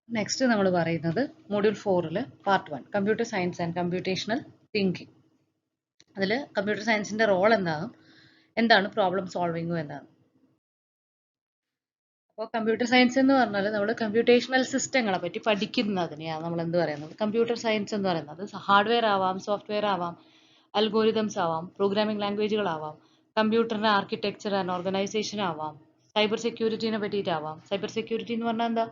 Next നമ്മൾ പറയുന്നത് module 4 part 1 computer science and computational thinking. അതിൽ കമ്പ്യൂട്ടർ സയൻസിന്റെ റോൾ എന്താണ് പ്രോബ്ലം സോൾവിങ്ങും എന്താണ്. അപ്പോൾ കമ്പ്യൂട്ടർ സയൻസ് എന്ന് പറഞ്ഞാൽ നമ്മൾ കമ്പ്യൂട്ടേഷണൽ സിസ്റ്റങ്ങളെ പറ്റി പഠിക്കുന്നതിനെയാണ് നമ്മൾ എന്ത് പറയുന്നത് കമ്പ്യൂട്ടർ സയൻസ് എന്ന് പറയുന്നത്. ഹാർഡ്വെയർ ആവാം, സോഫ്റ്റ്വെയർ ആവാം, അൽഗോരിതംസ് ആവാം, പ്രോഗ്രാമിംഗ് ലാംഗ്വേജുകളാവാം, കമ്പ്യൂട്ടറിന്റെ ആർക്കിടെക്ചർ ആൻഡ് ഓർഗനൈസേഷൻ ആവാം, സൈബർ സെക്യൂരിറ്റിനെ പറ്റിയിട്ടാവാം. സൈബർ സെക്യൂരിറ്റി എന്ന് പറഞ്ഞാൽ എന്താ?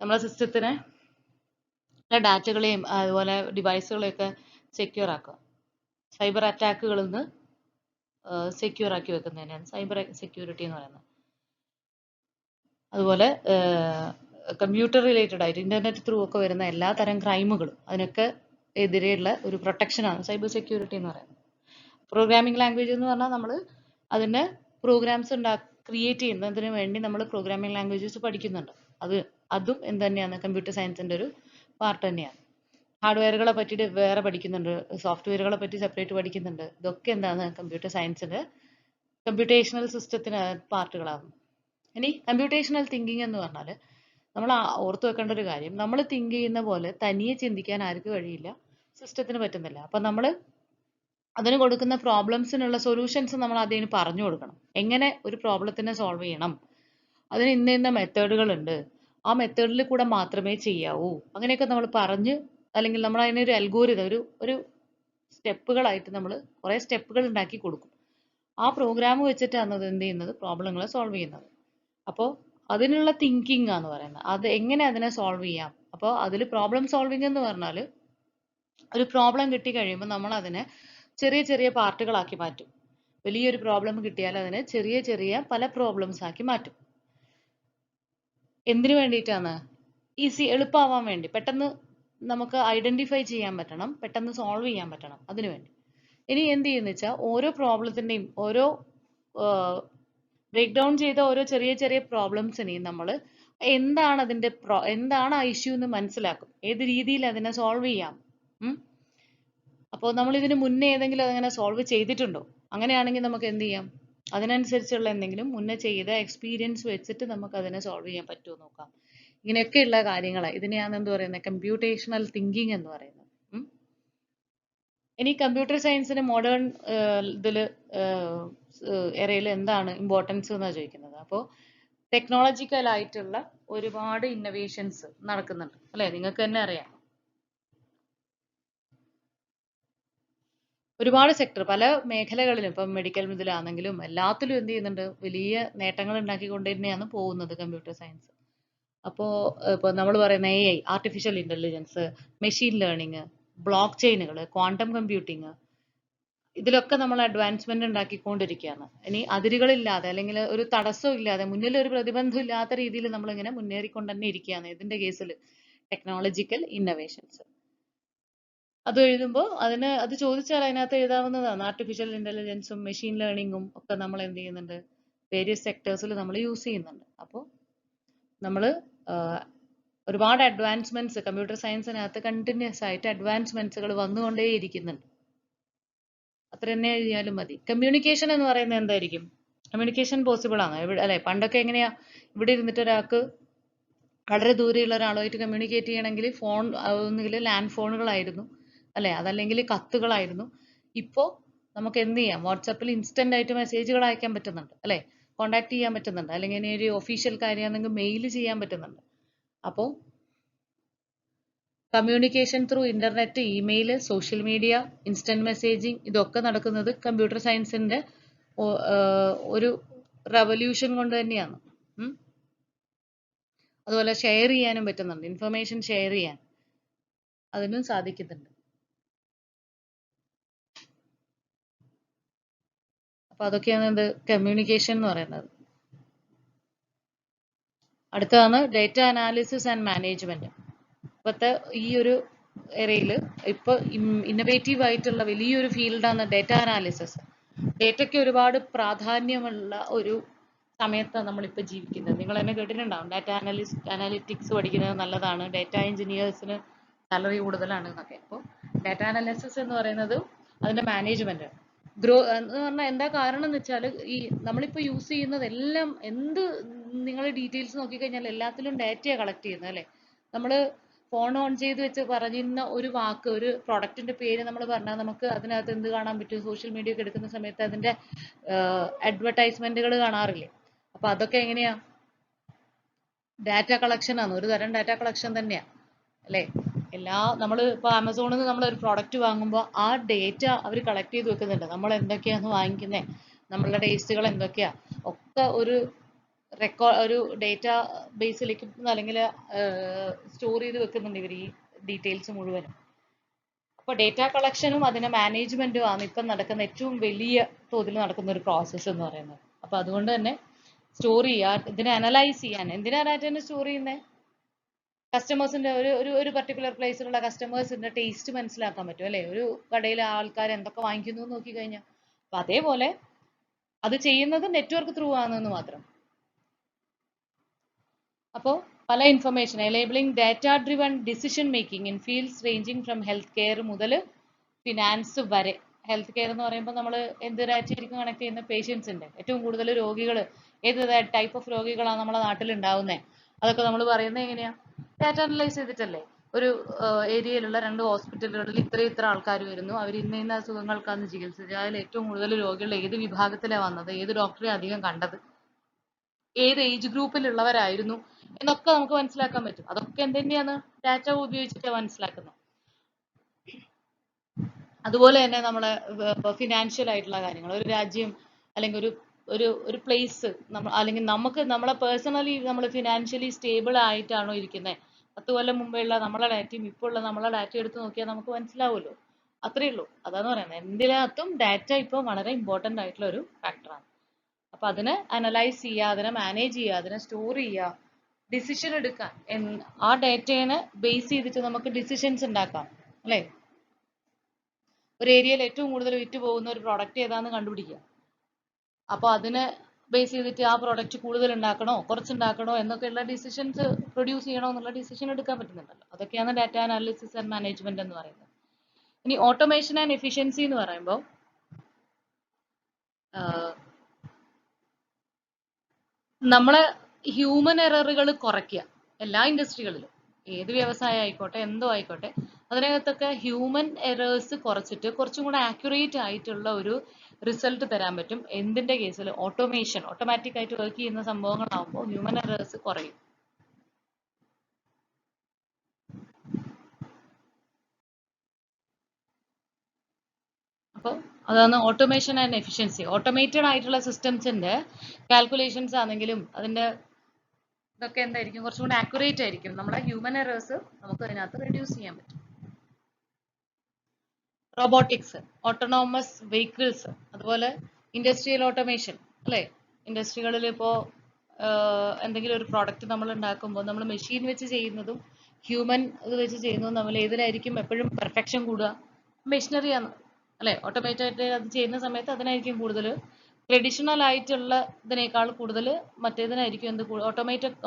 നമ്മളെ സിസ്റ്റത്തിനെ ഡാറ്റകളെയും അതുപോലെ ഡിവൈസുകളെയൊക്കെ സെക്യൂർ ആക്കുക. സൈബർ അറ്റാക്കുകളിൽ നിന്ന് സെക്യൂർ ആക്കി വെക്കുന്നതിനാണ് സൈബർ സെക്യൂരിറ്റി എന്ന് പറയുന്നത്. അതുപോലെ കമ്പ്യൂട്ടർ റിലേറ്റഡ് ആയിട്ട് ഇന്റർനെറ്റ് ത്രൂ ഒക്കെ വരുന്ന എല്ലാ തരം ക്രൈമുകളും അതിനൊക്കെ എതിരെയുള്ള ഒരു പ്രൊട്ടക്ഷനാണ് സൈബർ സെക്യൂരിറ്റി എന്ന് പറയുന്നത്. പ്രോഗ്രാമിംഗ് ലാംഗ്വേജ് എന്ന് പറഞ്ഞാൽ നമ്മൾ അതിൻ്റെ പ്രോഗ്രാംസ് ക്രിയേറ്റ് ചെയ്യുന്നതിന് വേണ്ടി നമ്മൾ പ്രോഗ്രാമിംഗ് ലാംഗ്വേജസ് പഠിക്കുന്നുണ്ട്. അതും എന്ത് തന്നെയാണ് കമ്പ്യൂട്ടർ സയൻസിന്റെ ഒരു പാർട്ട് തന്നെയാണ്. ഹാർഡ്വെയറുകളെ പറ്റിയിട്ട് വേറെ പഠിക്കുന്നുണ്ട്, സോഫ്റ്റ്വെയറുകളെ പറ്റി സെപ്പറേറ്റ് പഠിക്കുന്നുണ്ട്. ഇതൊക്കെ എന്താണ് കമ്പ്യൂട്ടർ സയൻസിന്റെ കമ്പ്യൂട്ടേഷണൽ സിസ്റ്റത്തിന് പാർട്ടുകളാകും. ഇനി കമ്പ്യൂട്ടേഷണൽ തിങ്കിങ് എന്ന് പറഞ്ഞാൽ നമ്മൾ ഓർത്തു വെക്കേണ്ട ഒരു കാര്യം, നമ്മൾ തിങ്ക് ചെയ്യുന്ന പോലെ തനിയെ ചിന്തിക്കാൻ ആർക്കും കഴിയില്ല, സിസ്റ്റത്തിന് പറ്റുന്നില്ല. അപ്പൊ നമ്മൾ അതിന് കൊടുക്കുന്ന പ്രോബ്ലംസിനുള്ള സൊല്യൂഷൻസ് നമ്മൾ അതിന് പറഞ്ഞു കൊടുക്കണം. എങ്ങനെ ഒരു പ്രോബ്ലത്തിനെ സോൾവ് ചെയ്യണം, അതിന് ഇന്ന മെത്തേഡുകൾ ഉണ്ട്, ആ മെത്തേഡിൽ കൂടെ മാത്രമേ ചെയ്യാവൂ, അങ്ങനെയൊക്കെ നമ്മൾ പറഞ്ഞ്, അല്ലെങ്കിൽ നമ്മൾ അതിനൊരു അൽഗോരിതം ഒരു സ്റ്റെപ്പുകളായിട്ട് നമ്മൾ കുറേ സ്റ്റെപ്പുകൾ ഉണ്ടാക്കി കൊടുക്കും. ആ പ്രോഗ്രാം വെച്ചിട്ടാണ് അത് എന്ത് ചെയ്യുന്നത്, പ്രോബ്ലങ്ങളെ സോൾവ് ചെയ്യുന്നത്. അപ്പോൾ അതിനുള്ള തിങ്കിങ് ആണ് പറയുന്നത്. അത് എങ്ങനെ അതിനെ സോൾവ് ചെയ്യാം. അപ്പോൾ അതിൽ പ്രോബ്ലം സോൾവിങ് എന്ന് പറഞ്ഞാൽ ഒരു പ്രോബ്ലം കിട്ടി കഴിയുമ്പോൾ നമ്മൾ അതിനെ ചെറിയ ചെറിയ പാർട്ടുകളാക്കി മാറ്റും. വലിയൊരു പ്രോബ്ലം കിട്ടിയാൽ അതിനെ ചെറിയ ചെറിയ പല പ്രോബ്ലംസ് ആക്കി മാറ്റും. എന്തിനു വേണ്ടിയിട്ടാണ്? എളുപ്പമാവാൻ വേണ്ടി, പെട്ടെന്ന് നമുക്ക് ഐഡന്റിഫൈ ചെയ്യാൻ പറ്റണം, പെട്ടെന്ന് സോൾവ് ചെയ്യാൻ പറ്റണം, അതിനു വേണ്ടി. ഇനി എന്ത് ചെയ്യുന്ന വെച്ചാൽ ഓരോ പ്രോബ്ലത്തിന്റെയും ഓരോ ബ്രേക്ക് ഡൗൺ ചെയ്ത ഓരോ ചെറിയ ചെറിയ പ്രോബ്ലംസിനെയും നമ്മൾ എന്താണ് ആ ഇഷ്യൂ എന്ന് മനസ്സിലാക്കും, ഏത് രീതിയിൽ അതിനെ സോൾവ് ചെയ്യാം. അപ്പോൾ നമ്മൾ ഇതിന് മുന്നേ ഏതെങ്കിലും അതങ്ങനെ സോൾവ് ചെയ്തിട്ടുണ്ടോ? അങ്ങനെയാണെങ്കിൽ നമുക്ക് എന്ത് ചെയ്യാം, അതിനനുസരിച്ചുള്ള എന്തെങ്കിലും മുന്നേ ചെയ്ത എക്സ്പീരിയൻസ് വെച്ചിട്ട് നമുക്ക് അതിനെ സോൾവ് ചെയ്യാൻ പറ്റുമോ നോക്കാം. ഇങ്ങനെയൊക്കെയുള്ള കാര്യങ്ങളാണ് ഇതിനെയാണ് എന്ത് പറയുന്നത്, കമ്പ്യൂട്ടേഷണൽ തിങ്കിങ് എന്ന് പറയുന്നത്. ഇനി കമ്പ്യൂട്ടർ സയൻസിന് മോഡേൺ ഇതില് എറയിൽ എന്താണ് ഇമ്പോർട്ടൻസ് എന്നാണ് ചോദിക്കുന്നത്. അപ്പോൾ ടെക്നോളജിക്കൽ ആയിട്ടുള്ള ഒരുപാട് ഇന്നോവേഷൻസ് നടക്കുന്നുണ്ട് അല്ലെ, നിങ്ങൾക്ക് തന്നെ അറിയാം. ഒരുപാട് സെക്ടർ, പല മേഖലകളിലും, ഇപ്പം മെഡിക്കൽ ഇതിലാണെങ്കിലും എല്ലാത്തിലും എന്ത് ചെയ്യുന്നുണ്ട്, വലിയ നേട്ടങ്ങൾ ഉണ്ടാക്കിക്കൊണ്ട് തന്നെയാണ് പോകുന്നത് കമ്പ്യൂട്ടർ സയൻസ്. അപ്പോൾ ഇപ്പോൾ നമ്മൾ പറയുന്ന AI, artificial intelligence, machine learning, block ചെയിനുകൾ, ക്വാണ്ടം കമ്പ്യൂട്ടിങ്, ഇതിലൊക്കെ നമ്മൾ അഡ്വാൻസ്മെന്റ് ഉണ്ടാക്കിക്കൊണ്ടിരിക്കുകയാണ്. ഇനി അതിരുകളില്ലാതെ അല്ലെങ്കിൽ ഒരു തടസ്സവും ഇല്ലാതെ, മുന്നിൽ ഒരു പ്രതിബന്ധം ഇല്ലാത്ത രീതിയിൽ നമ്മൾ ഇങ്ങനെ മുന്നേറിക്കൊണ്ട് തന്നെ ഇരിക്കുകയാണ് ഇതിന്റെ കേസിൽ ടെക്നോളജിക്കൽ ഇന്നോവേഷൻസ്. അത് എഴുതുമ്പോൾ അത് ചോദിച്ചാൽ അതിനകത്ത് എഴുതാവുന്നതാണ്. ആർട്ടിഫിഷ്യൽ ഇന്റലിജൻസും മെഷീൻ ലേണിംഗും ഒക്കെ നമ്മൾ എന്ത് ചെയ്യുന്നുണ്ട്, വേരിയസ് സെക്ടേഴ്സിൽ നമ്മൾ യൂസ് ചെയ്യുന്നുണ്ട്. അപ്പോൾ നമ്മൾ ഒരുപാട് അഡ്വാൻസ്മെന്റ്സ് കമ്പ്യൂട്ടർ സയൻസിനകത്ത് കണ്ടിന്യൂസ് ആയിട്ട് അഡ്വാൻസ്മെന്റ്സുകൾ വന്നുകൊണ്ടേയിരിക്കുന്നുണ്ട്. അത്ര തന്നെ എഴുതിയാലും മതി. കമ്മ്യൂണിക്കേഷൻ എന്ന് പറയുന്നത് എന്തായിരിക്കും? കമ്മ്യൂണിക്കേഷൻ പോസിബിൾ ആണ് അല്ലെ? പണ്ടൊക്കെ എങ്ങനെയാ, ഇവിടെ ഇരുന്നിട്ട് ഒരാൾക്ക് വളരെ ദൂരെയുള്ള ഒരാളുമായിട്ട് കമ്മ്യൂണിക്കേറ്റ് ചെയ്യണമെങ്കിൽ ഫോൺ, ഒന്നുകിൽ ലാൻഡ് ഫോണുകളായിരുന്നു അല്ലെ, അതല്ലെങ്കിൽ കത്തുകളായിരുന്നു. ഇപ്പോൾ നമുക്ക് എന്ത് ചെയ്യാം, വാട്സാപ്പിൽ ഇൻസ്റ്റന്റ് ആയിട്ട് മെസ്സേജുകൾ അയക്കാൻ പറ്റുന്നുണ്ട് അല്ലെ, കോണ്ടാക്ട് ചെയ്യാൻ പറ്റുന്നുണ്ട്, അല്ലെങ്കിൽ ഇനി ഒരു ഒഫീഷ്യൽ കാര്യമാണെങ്കിൽ മെയിൽ ചെയ്യാൻ പറ്റുന്നുണ്ട്. അപ്പോൾ communication through internet, email, social media, instant messaging, ഇതൊക്കെ നടക്കുന്നത് കമ്പ്യൂട്ടർ സയൻസിന്റെ ഒരു റവല്യൂഷൻ കൊണ്ട് തന്നെയാണ്. അതുപോലെ ഷെയർ ചെയ്യാനും പറ്റുന്നുണ്ട്, ഇൻഫർമേഷൻ ഷെയർ ചെയ്യാൻ അതിനും സാധിക്കുന്നുണ്ട്. അപ്പൊ അതൊക്കെയാണ് എന്ത് കമ്മ്യൂണിക്കേഷൻ എന്ന് പറയുന്നത്. അടുത്തതാണ് ഡേറ്റ അനാലിസിസ് ആൻഡ് മാനേജ്മെന്റ്. ഇപ്പോഴത്തെ ഈ ഒരു ഏരിയയിൽ ഇപ്പൊ ഇന്നോവേറ്റീവ് ആയിട്ടുള്ള വലിയൊരു ഫീൽഡാണ് ഡേറ്റ അനാലിസിസ്. ഡേറ്റയ്ക്ക് ഒരുപാട് പ്രാധാന്യമുള്ള ഒരു സമയത്താണ് നമ്മളിപ്പോൾ ജീവിക്കുന്നത്. നിങ്ങൾ എന്നെ കേട്ടിട്ടുണ്ടാവും, ഡാറ്റ അനാലിറ്റിക്സ് പഠിക്കുന്നത് നല്ലതാണ്, ഡാറ്റ എഞ്ചിനീയേഴ്സിന് സാലറി കൂടുതലാണ് എന്നൊക്കെ. അപ്പോൾ ഡാറ്റ അനാലിസിസ് എന്ന് പറയുന്നത് അതിന്റെ മാനേജ്മെന്റ് എന്ന് പറഞ്ഞാൽ എന്താ കാരണം എന്ന് വെച്ചാൽ, ഈ നമ്മളിപ്പോൾ യൂസ് ചെയ്യുന്നത് എല്ലാം, നിങ്ങൾ ഡീറ്റെയിൽസ് നോക്കിക്കഴിഞ്ഞാൽ എല്ലാത്തിലും ഡാറ്റയാണ് കളക്ട് ചെയ്യുന്നത് അല്ലെ. നമ്മൾ ഫോൺ ഓൺ ചെയ്ത് വെച്ച് പറയുന്ന ഒരു വാക്ക്, ഒരു പ്രൊഡക്റ്റിന്റെ പേര് നമ്മൾ പറഞ്ഞാൽ നമുക്ക് അതിനകത്ത് എന്ത് കാണാൻ പറ്റും? സോഷ്യൽ മീഡിയ ഒക്കെ എടുക്കുന്ന സമയത്ത് അതിന്റെ അഡ്വർടൈസ്മെന്റുകൾ കാണാറില്ലേ? അപ്പൊ അതൊക്കെ എങ്ങനെയാ? ഡാറ്റ കളക്ഷൻ ആണ്, ഒരു തരം ഡാറ്റ കളക്ഷൻ തന്നെയാ അല്ലേ? നമ്മൾ ഇപ്പൊ ആമസോണിൽ നിന്ന് നമ്മൾ ഒരു പ്രോഡക്റ്റ് വാങ്ങുമ്പോൾ ആ ഡേറ്റ അവർ കളക്ട് ചെയ്ത് വെക്കുന്നുണ്ട്. നമ്മൾ എന്തൊക്കെയാണ് വാങ്ങിക്കുന്നത്, നമ്മളുടെ ടേസ്റ്റുകൾ എന്തൊക്കെയാ, ഒക്കെ ഒരു ഒരു ഡേറ്റ ബേസിലേക്ക് അല്ലെങ്കിൽ സ്റ്റോർ ചെയ്ത് വെക്കുന്നുണ്ട് ഇവർ ഈ ഡീറ്റെയിൽസ് മുഴുവനും. അപ്പോൾ ഡേറ്റ കളക്ഷനും അതിന്റെ മാനേജ്മെന്റും ആണ് ഇപ്പം നടക്കുന്ന ഏറ്റവും വലിയ തോതിൽ നടക്കുന്ന ഒരു പ്രോസസ്സ് എന്ന് പറയുന്നത്. അപ്പൊ അതുകൊണ്ട് തന്നെ സ്റ്റോർ ചെയ്യാൻ, ഇതിനെ അനലൈസ് ചെയ്യാൻ, എന്തിനാ ഡാറ്റ സ്റ്റോർ ചെയ്യുന്നത്? കസ്റ്റമേഴ്സിന്റെ ഒരു പർട്ടിക്കുലർ പ്ലേസിലുള്ള കസ്റ്റമേഴ്സിന്റെ ടേസ്റ്റ് മനസ്സിലാക്കാൻ പറ്റും അല്ലെ? ഒരു കടയിലെ ആൾക്കാർ എന്തൊക്കെ വാങ്ങിക്കുന്നു എന്ന് നോക്കി കഴിഞ്ഞാൽ. അപ്പൊ അതേപോലെ അത് ചെയ്യുന്നത് നെറ്റ്വർക്ക് ത്രൂ ആണെന്ന് മാത്രം. അപ്പോൾ പല information enabling data driven decision making in fields ranging from health care മുതൽ ഫിനാൻസ് വരെ. ഹെൽത്ത് കെയർ എന്ന് പറയുമ്പോൾ നമ്മൾ എന്ത് ഡാറ്റയായിരിക്കും കണക്ട് ചെയ്യുന്ന? പേഷ്യൻസിന്റെ ഏറ്റവും കൂടുതൽ രോഗികൾ, ഏത് ടൈപ്പ് ഓഫ് രോഗികളാണ് നമ്മുടെ നാട്ടിൽ ഉണ്ടാവുന്നത്, അതൊക്കെ നമ്മൾ പറയുന്നത് എങ്ങനെയാ? ഡാറ്റ അനലൈസ് ചെയ്തിട്ടല്ലേ? ഒരു ഏരിയയിലുള്ള 2 ഹോസ്പിറ്റലുകളിൽ ഇത്ര ആൾക്കാർ വരുന്നു, അവർ ഇന്ന അസുഖങ്ങൾക്കാണ് ചികിത്സിച്ചത്, അതിൽ ഏറ്റവും കൂടുതൽ രോഗികൾ ഏത് വിഭാഗത്തിലാണ് വന്നത്, ഏത് ഡോക്ടറെ അധികം കണ്ടത്, ഏത് ഏജ് ഗ്രൂപ്പിലുള്ളവരായിരുന്നു എന്നൊക്കെ നമുക്ക് മനസ്സിലാക്കാൻ പറ്റും. അതൊക്കെ എന്തിന്റെയാണ്? ഡാറ്റ ഉപയോഗിച്ചിട്ടാണ് മനസ്സിലാക്കുന്നത്. അതുപോലെ തന്നെ നമ്മളെ ഫിനാൻഷ്യൽ ആയിട്ടുള്ള കാര്യങ്ങൾ, ഒരു രാജ്യം അല്ലെങ്കിൽ ഒരു പ്ലേസ്, അല്ലെങ്കിൽ നമ്മളെ പേഴ്സണലി നമ്മൾ ഫിനാൻഷ്യലി സ്റ്റേബിൾ ആയിട്ടാണോ ഇരിക്കുന്നത്? 10 കൊല്ലം മുമ്പെയുള്ള നമ്മളെ ഡാറ്റയും ഇപ്പോൾ ഉള്ള നമ്മളെ ഡാറ്റ എടുത്ത് നോക്കിയാൽ നമുക്ക് മനസ്സിലാവുമല്ലോ. അത്രേ ഉള്ളൂ. അതാണ് പറയുന്നത്. എന്തിനകത്തും ഡാറ്റ ഇപ്പോൾ വളരെ ഇമ്പോർട്ടൻ്റ് ആയിട്ടുള്ള ഒരു ഫാക്ടറാണ്. അപ്പൊ അതിനെ അനലൈസ് ചെയ്യുക, അതിനെ മാനേജ് ചെയ്യുക, അതിനെ സ്റ്റോർ ചെയ്യുക, ഡിസിഷൻ എടുക്കാൻ, ആ ഡാറ്റയെ ബേസ് ചെയ്തിട്ട് നമുക്ക് ഡിസിഷൻസ് ഉണ്ടാക്കാം അല്ലേ? ഒരു ഏരിയയിൽ ഏറ്റവും കൂടുതൽ വിറ്റ് പോകുന്ന ഒരു പ്രോഡക്റ്റ് ഏതാന്ന് കണ്ടുപിടിക്കുക. അപ്പോൾ അതിനെ ബേസ് ചെയ്തിട്ട് ആ പ്രോഡക്റ്റ് കൂടുതൽ ഉണ്ടാക്കണോ കുറച്ചുണ്ടാക്കണോ എന്നൊക്കെയുള്ള ഡിസിഷൻസ് പ്രൊഡ്യൂസ് ചെയ്യണോ എന്നുള്ള ഡിസിഷൻ എടുക്കാൻ പറ്റുന്നുണ്ടല്ലോ. അതൊക്കെയാണ് ഡാറ്റ അനാലിസിസ് ആൻഡ് മാനേജ്മെന്റ് എന്ന് പറയുന്നത്. ഇനി ഓട്ടോമേഷൻ ആൻഡ് എഫിഷ്യൻസി എന്ന് പറയുമ്പോൾ നമ്മളെ ഹ്യൂമൻ എററുകൾ കുറയ്ക്കുക. എല്ലാ ഇൻഡസ്ട്രികളിലും, ഏത് വ്യവസായം ആയിക്കോട്ടെ, എന്തോ ആയിക്കോട്ടെ, അതിനകത്തൊക്കെ ഹ്യൂമൻ എറേഴ്സ് കുറച്ചിട്ട് കുറച്ചും കൂടെ ആക്യുറേറ്റ് ആയിട്ടുള്ള ഒരു റിസൾട്ട് തരാൻ പറ്റും. എന്തിന്റെ കേസിൽ? ഓട്ടോമേഷൻ, ഓട്ടോമാറ്റിക് ആയിട്ട് വർക്ക് ചെയ്യുന്ന സംഭവങ്ങളാകുമ്പോൾ ഹ്യൂമൻ എറേഴ്സ് കുറയും. അപ്പോൾ അതാണ് ഓട്ടോമേഷൻ ആൻഡ് എഫിഷ്യൻസി. ഓട്ടോമേറ്റഡ് ആയിട്ടുള്ള സിസ്റ്റംസിന്റെ കാൽക്കുലേഷൻസ് ആണെങ്കിലും അതിന്റെ ഇതൊക്കെ എന്തായിരിക്കും? കുറച്ചും കൂടെ ആക്യുറേറ്റ് ആയിരിക്കും. നമ്മളെ ഹ്യൂമൻ എറേഴ്സ് നമുക്ക് അതിനകത്ത് റെഡ്യൂസ് ചെയ്യാൻ പറ്റും. റോബോട്ടിക്സ്, ഓട്ടോണോമസ് വെഹിക്കിൾസ്, അതുപോലെ ഇൻഡസ്ട്രിയൽ ഓട്ടോമേഷൻ അല്ലേ? ഇൻഡസ്ട്രികളിൽ ഇപ്പോൾ എന്തെങ്കിലും ഒരു പ്രോഡക്റ്റ് നമ്മൾ ഉണ്ടാക്കുമ്പോൾ നമ്മൾ മെഷീൻ വെച്ച് ചെയ്യുന്നതും ഹ്യൂമൻ ഇത് വെച്ച് ചെയ്യുന്നതും തമ്മിൽ ഏതിലായിരിക്കും എപ്പോഴും പെർഫെക്ഷൻ കൂടുക? മെഷീനറിയാണ് അല്ലേ? ഓട്ടോമേറ്റഡ് അത് ചെയ്യുന്ന സമയത്ത് അതിനായിരിക്കും കൂടുതൽ. ട്രഡീഷണൽ ആയിട്ടുള്ള ഇതിനേക്കാൾ കൂടുതൽ മറ്റേതിനായിരിക്കും എന്ത്?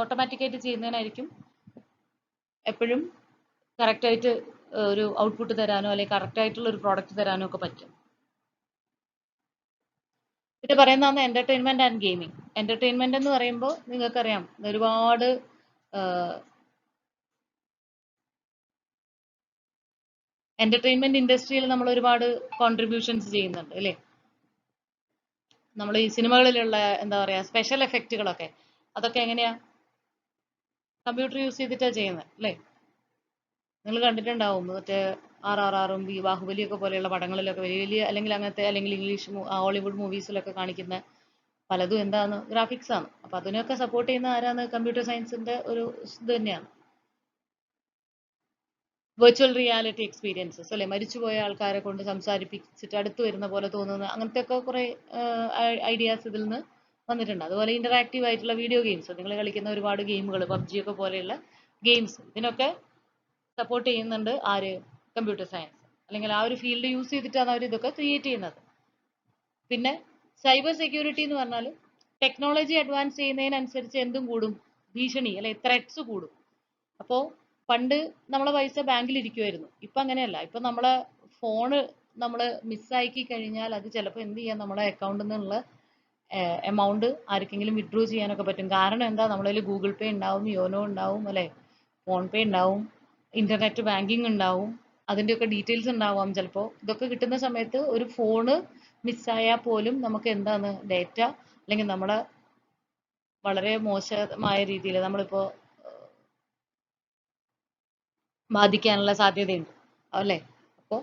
ഓട്ടോമാറ്റിക്കായിട്ട് ചെയ്യുന്നതിനായിരിക്കും എപ്പോഴും കറക്റ്റായിട്ട് ഒരു ഔട്ട്പുട്ട് തരാനോ അല്ലെങ്കിൽ കറക്റ്റ് ആയിട്ടുള്ള ഒരു പ്രോഡക്റ്റ് തരാനോ ഒക്കെ പറ്റും. പിന്നെ പറയുന്നതാണ് എന്റർടൈൻമെന്റ് ആൻഡ് ഗെയിമിംഗ്. എന്റർടൈൻമെന്റ് എന്ന് പറയുമ്പോൾ നിങ്ങൾക്കറിയാം, ഒരുപാട് എന്റർടൈൻമെന്റ് ഇൻഡസ്ട്രിയിൽ നമ്മൾ ഒരുപാട് കോൺട്രിബ്യൂഷൻസ് ചെയ്യുന്നുണ്ട് അല്ലേ? നമ്മൾ ഈ സിനിമകളിലുള്ള എന്താ പറയാ സ്പെഷ്യൽ എഫക്റ്റുകളൊക്കെ, അതൊക്കെ എങ്ങനെയാ? കമ്പ്യൂട്ടർ യൂസ് ചെയ്തിട്ടാണ് ചെയ്യുന്നത് അല്ലേ? നിങ്ങൾ കണ്ടിട്ടുണ്ടാവും മറ്റേ RRRും ബാഹുബലിയൊക്കെ പോലെയുള്ള പടങ്ങളിലൊക്കെ വലിയ വലിയ അല്ലെങ്കിൽ അങ്ങനത്തെ അല്ലെങ്കിൽ ഇംഗ്ലീഷ് ഹോളിവുഡ് മൂവീസിലൊക്കെ കാണിക്കുന്ന പലതും എന്താണ്? ഗ്രാഫിക്സ് ആണ്. അപ്പൊ അതിനൊക്കെ സപ്പോർട്ട് ചെയ്യുന്ന ആരാണ്? കമ്പ്യൂട്ടർ സയൻസിന്റെ ഒരു ഇത് തന്നെയാണ്. വെർച്വൽ റിയാലിറ്റി എക്സ്പീരിയൻസസ് അല്ലെ? മരിച്ചുപോയ ആൾക്കാരെ കൊണ്ട് സംസാരിപ്പിച്ചിട്ട് അടുത്ത് വരുന്ന പോലെ തോന്നുന്ന അങ്ങനത്തെ ഒക്കെ കുറെ ഐഡിയാസ് ഇതിൽ നിന്ന് വന്നിട്ടുണ്ട്. അതുപോലെ ഇന്ററാക്റ്റീവ് ആയിട്ടുള്ള വീഡിയോ ഗെയിംസ്, നിങ്ങൾ കളിക്കുന്ന ഒരുപാട് ഗെയിമുകൾ, PUBG ഒക്കെ പോലെയുള്ള ഗെയിംസ്, ഇതിനൊക്കെ സപ്പോർട്ട് ചെയ്യുന്നുണ്ട് ആര്? Computer science. അല്ലെങ്കിൽ ആ ഒരു ഫീൽഡ് യൂസ് ചെയ്തിട്ടാണ് അവർ ഇതൊക്കെ ക്രിയേറ്റ് ചെയ്യുന്നത്. പിന്നെ സൈബർ സെക്യൂരിറ്റി എന്ന് പറഞ്ഞാൽ ടെക്നോളജി അഡ്വാൻസ് ചെയ്യുന്നതിനനുസരിച്ച് എന്തും കൂടും? ഭീഷണി അല്ലെ? ത്രെറ്റ്സ് കൂടും. അപ്പോൾ പണ്ട് നമ്മളെ പൈസ ബാങ്കിൽ ഇരിക്കുമായിരുന്നു. ഇപ്പൊ അങ്ങനെയല്ല. ഇപ്പൊ നമ്മളെ ഫോണ് നമ്മൾ മിസ്സാക്കി കഴിഞ്ഞാൽ അത് ചിലപ്പോൾ എന്ത് ചെയ്യാം? നമ്മളെ അക്കൗണ്ടിൽ നിന്നുള്ള എമൗണ്ട് ആർക്കെങ്കിലും വിഡ്രോ ചെയ്യാനൊക്കെ പറ്റും. കാരണം എന്താ? നമ്മളതിൽ ഗൂഗിൾ പേ ഉണ്ടാവും, യോനോ ഉണ്ടാവും അല്ലെ? ഫോൺ പേ ഉണ്ടാവും, ഇന്റർനെറ്റ് ബാങ്കിങ് ഉണ്ടാവും, അതിൻ്റെയൊക്കെ ഡീറ്റെയിൽസ് ഉണ്ടാവാം ചിലപ്പോൾ. ഇതൊക്കെ കിട്ടുന്ന സമയത്ത് ഒരു ഫോണ് മിസ്സായാൽ പോലും നമുക്ക് എന്താണ് ഡേറ്റ അല്ലെങ്കിൽ നമ്മളെ വളരെ മോശമായ രീതിയിൽ നമ്മളിപ്പോൾ ബാധിക്കാനുള്ള സാധ്യതയുണ്ട് അല്ലേ? അപ്പോൾ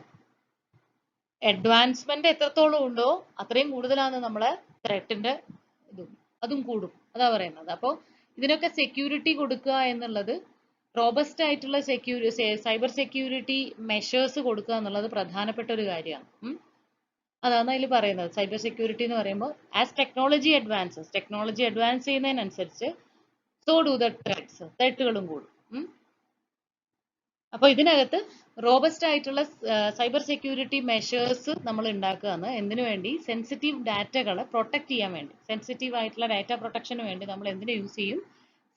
അഡ്വാൻസ്മെന്റ് എത്രത്തോളം ഉണ്ടോ അത്രയും കൂടുതലാണ് നമ്മളെ ത്രെട്ടിന്റെ ഇതും, അതും കൂടും. അതാ പറയുന്നത്. അപ്പോൾ ഇതിനൊക്കെ സെക്യൂരിറ്റി കൊടുക്കുക എന്നുള്ളത്, റോബസ്റ്റ് ആയിട്ടുള്ള സൈബർ സെക്യൂരിറ്റി മെഷേഴ്സ് കൊടുക്കുക എന്നുള്ളത് പ്രധാനപ്പെട്ട ഒരു കാര്യമാണ്. അതാണ് അതിൽ പറയുന്നത്. സൈബർ സെക്യൂരിറ്റി എന്ന് പറയുമ്പോൾ ആസ് ടെക്നോളജി അഡ്വാൻസ് ചെയ്യുന്നതിനനുസരിച്ച് സോ ഡു ദ ത്രെട്ടുകളും കൂടും. അപ്പോൾ ഇതിനകത്ത് റോബസ്റ്റ് ആയിട്ടുള്ള സൈബർ സെക്യൂരിറ്റി മെഷേഴ്സ് നമ്മൾ ഉണ്ടാക്കുകയാണ്. എന്തിനു വേണ്ടി? സെൻസിറ്റീവ് ഡാറ്റകളെ പ്രൊട്ടക്ട് ചെയ്യാൻ വേണ്ടി. സെൻസിറ്റീവ് ആയിട്ടുള്ള ഡാറ്റ പ്രൊട്ടക്ഷന് വേണ്ടി നമ്മൾ എന്തിനെ യൂസ് ചെയ്യും?